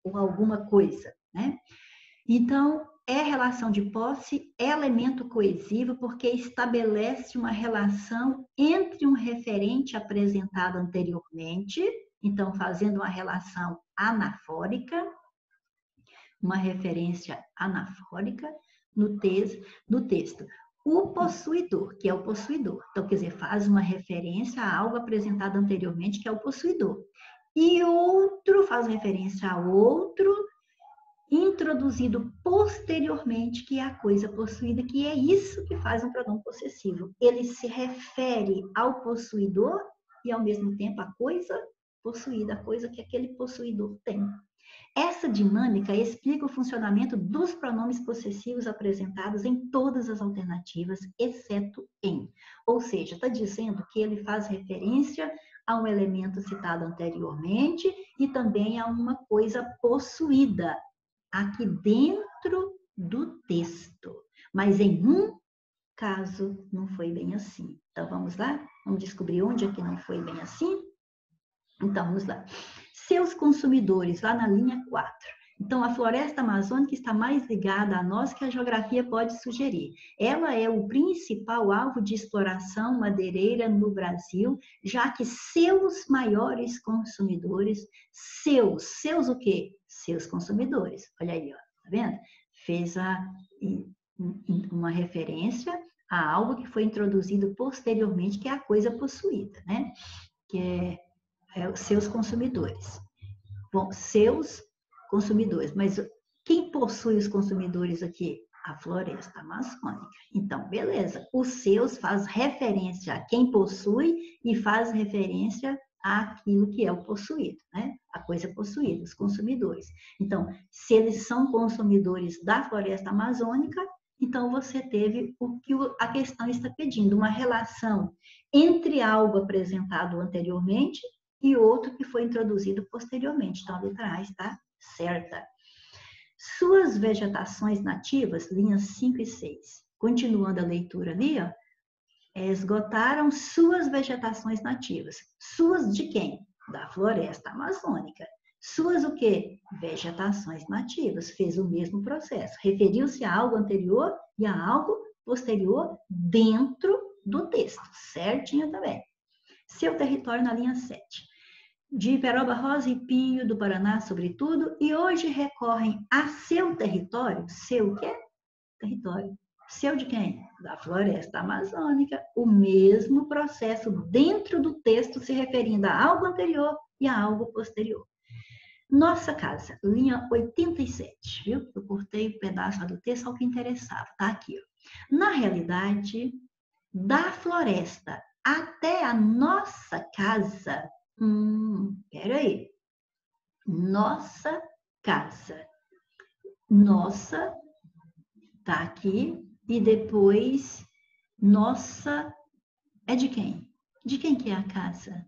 ou alguma coisa, né? Então, é relação de posse, é elemento coesivo, porque estabelece uma relação entre um referente apresentado anteriormente, então fazendo uma relação anafórica, uma referência anafórica no texto. O possuidor, que é o possuidor. Então, quer dizer, faz uma referência a algo apresentado anteriormente, que é o possuidor. E outro faz referência a outro introduzido posteriormente, que é a coisa possuída, que é isso que faz um pronome possessivo. Ele se refere ao possuidor e, ao mesmo tempo, a coisa possuída, a coisa que aquele possuidor tem. Essa dinâmica explica o funcionamento dos pronomes possessivos apresentados em todas as alternativas, exceto em. Ou seja, está dizendo que ele faz referência a um elemento citado anteriormente e também a uma coisa possuída aqui dentro do texto. Mas em um caso não foi bem assim. Então, vamos lá? Vamos descobrir onde é que não foi bem assim? Então, vamos lá. Seus consumidores, lá na linha 4. Então, a floresta amazônica está mais ligada a nós que a geografia pode sugerir. Ela é o principal alvo de exploração madeireira no Brasil, já que seus maiores consumidores, seus o quê? Seus consumidores. Olha aí, ó, tá vendo? Fez uma referência a algo que foi introduzido posteriormente, que é a coisa possuída, né? Que é os seus consumidores. Bom, seus consumidores, mas quem possui os consumidores aqui? A floresta amazônica. Então, beleza. Os seus faz referência a quem possui e faz referência àquilo que é o possuído, né? A coisa possuída, os consumidores. Então, se eles são consumidores da floresta amazônica, então você teve o que a questão está pedindo, uma relação entre algo apresentado anteriormente e outro que foi introduzido posteriormente. Então, a letra A está certa. Suas vegetações nativas, linhas 5 e 6. Continuando a leitura ali, ó, esgotaram suas vegetações nativas. Suas de quem? Da floresta amazônica. Suas o quê? Vegetações nativas. Fez o mesmo processo. Referiu-se a algo anterior e a algo posterior dentro do texto. Certinho também. Seu território na linha 7. De Peroba Rosa e Pinho do Paraná, sobretudo, e hoje recorrem a seu território. Seu o quê? Território. Seu de quem? Da floresta amazônica. O mesmo processo dentro do texto se referindo a algo anterior e a algo posterior. Nossa casa, linha 87, viu? Eu cortei um pedaço do texto ao que interessava. Tá aqui, ó. Na realidade, da floresta até a nossa casa. Peraí. Nossa casa. Nossa, tá aqui. E depois, nossa, é de quem? De quem que é a casa?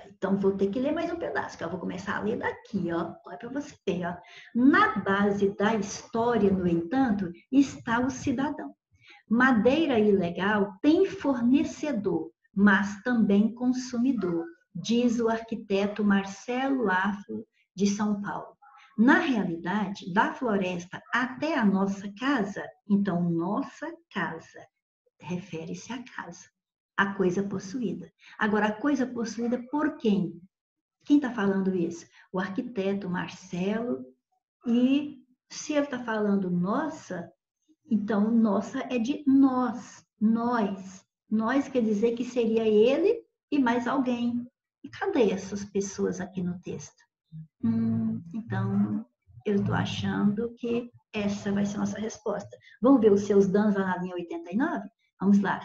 Então, vou ter que ler mais um pedaço, que eu vou começar a ler daqui, ó. Olha para você ver, ó. Na base da história, no entanto, está o cidadão. Madeira ilegal tem fornecedor, mas também consumidor, diz o arquiteto Marcelo Afro, de São Paulo. Na realidade, da floresta até a nossa casa, então, nossa casa refere-se à casa, a coisa possuída. Agora, a coisa possuída por quem? Quem está falando isso? O arquiteto Marcelo, e se ele está falando nossa, então, nossa é de nós, nós. Nós quer dizer que seria ele e mais alguém. E cadê essas pessoas aqui no texto? Então, eu estou achando que essa vai ser a nossa resposta. Vamos ver os seus danos lá na linha 89? Vamos lá.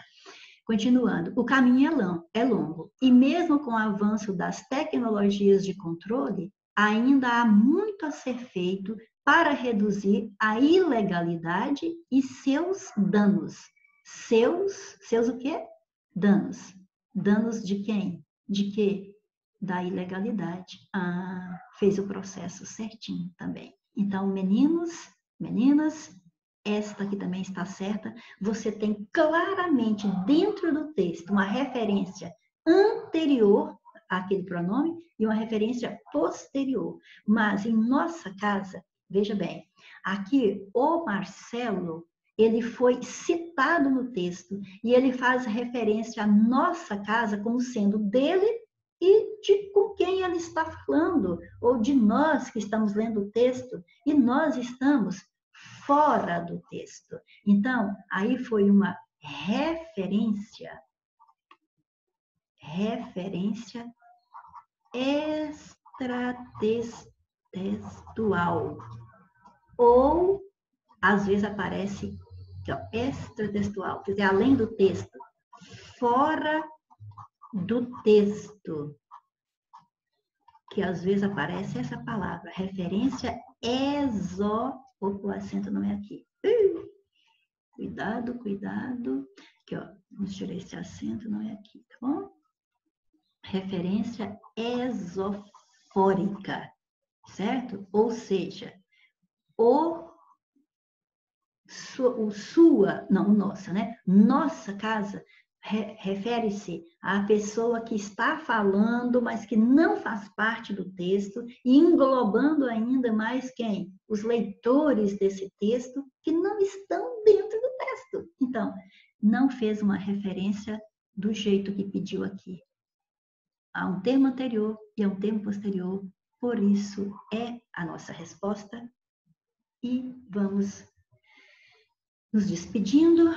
Continuando, o caminho é longo. E mesmo com o avanço das tecnologias de controle, ainda há muito a ser feito para reduzir a ilegalidade e seus danos. Seus o quê? Danos. Danos de quem? De quê? Da ilegalidade. Fez o processo certinho também. Então, meninos, meninas, esta aqui também está certa. Você tem claramente dentro do texto uma referência anterior àquele pronome e uma referência posterior. Mas em nossa casa, veja bem, aqui o Marcelo, ele foi citado no texto e ele faz referência à nossa casa como sendo dele e de com quem ele está falando, ou de nós que estamos lendo o texto, e nós estamos fora do texto. Então, aí foi uma referência extratextual. Ou, às vezes, aparece aqui, ó, extratextual, quer dizer, além do texto, fora do texto, que às vezes aparece essa palavra, referência o acento não é aqui. Cuidado, cuidado. Aqui, ó, vamos tirar esse acento, não é aqui, tá bom? Referência esofórica, certo? Ou seja, o não nossa, né? Nossa casa refere-se à pessoa que está falando, mas que não faz parte do texto, e englobando ainda mais quem? Os leitores desse texto que não estão dentro do texto. Então, não fez uma referência do jeito que pediu aqui. Há um termo anterior e há um termo posterior, por isso é a nossa resposta. E vamos nos despedindo,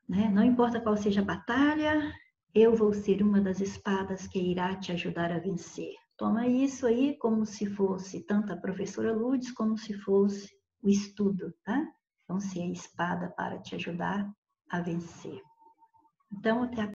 né? Não importa qual seja a batalha, eu vou ser uma das espadas que irá te ajudar a vencer. Toma isso aí como se fosse tanto a professora Lourdes como se fosse o estudo, tá? Vão ser a espada para te ajudar a vencer. Então, até a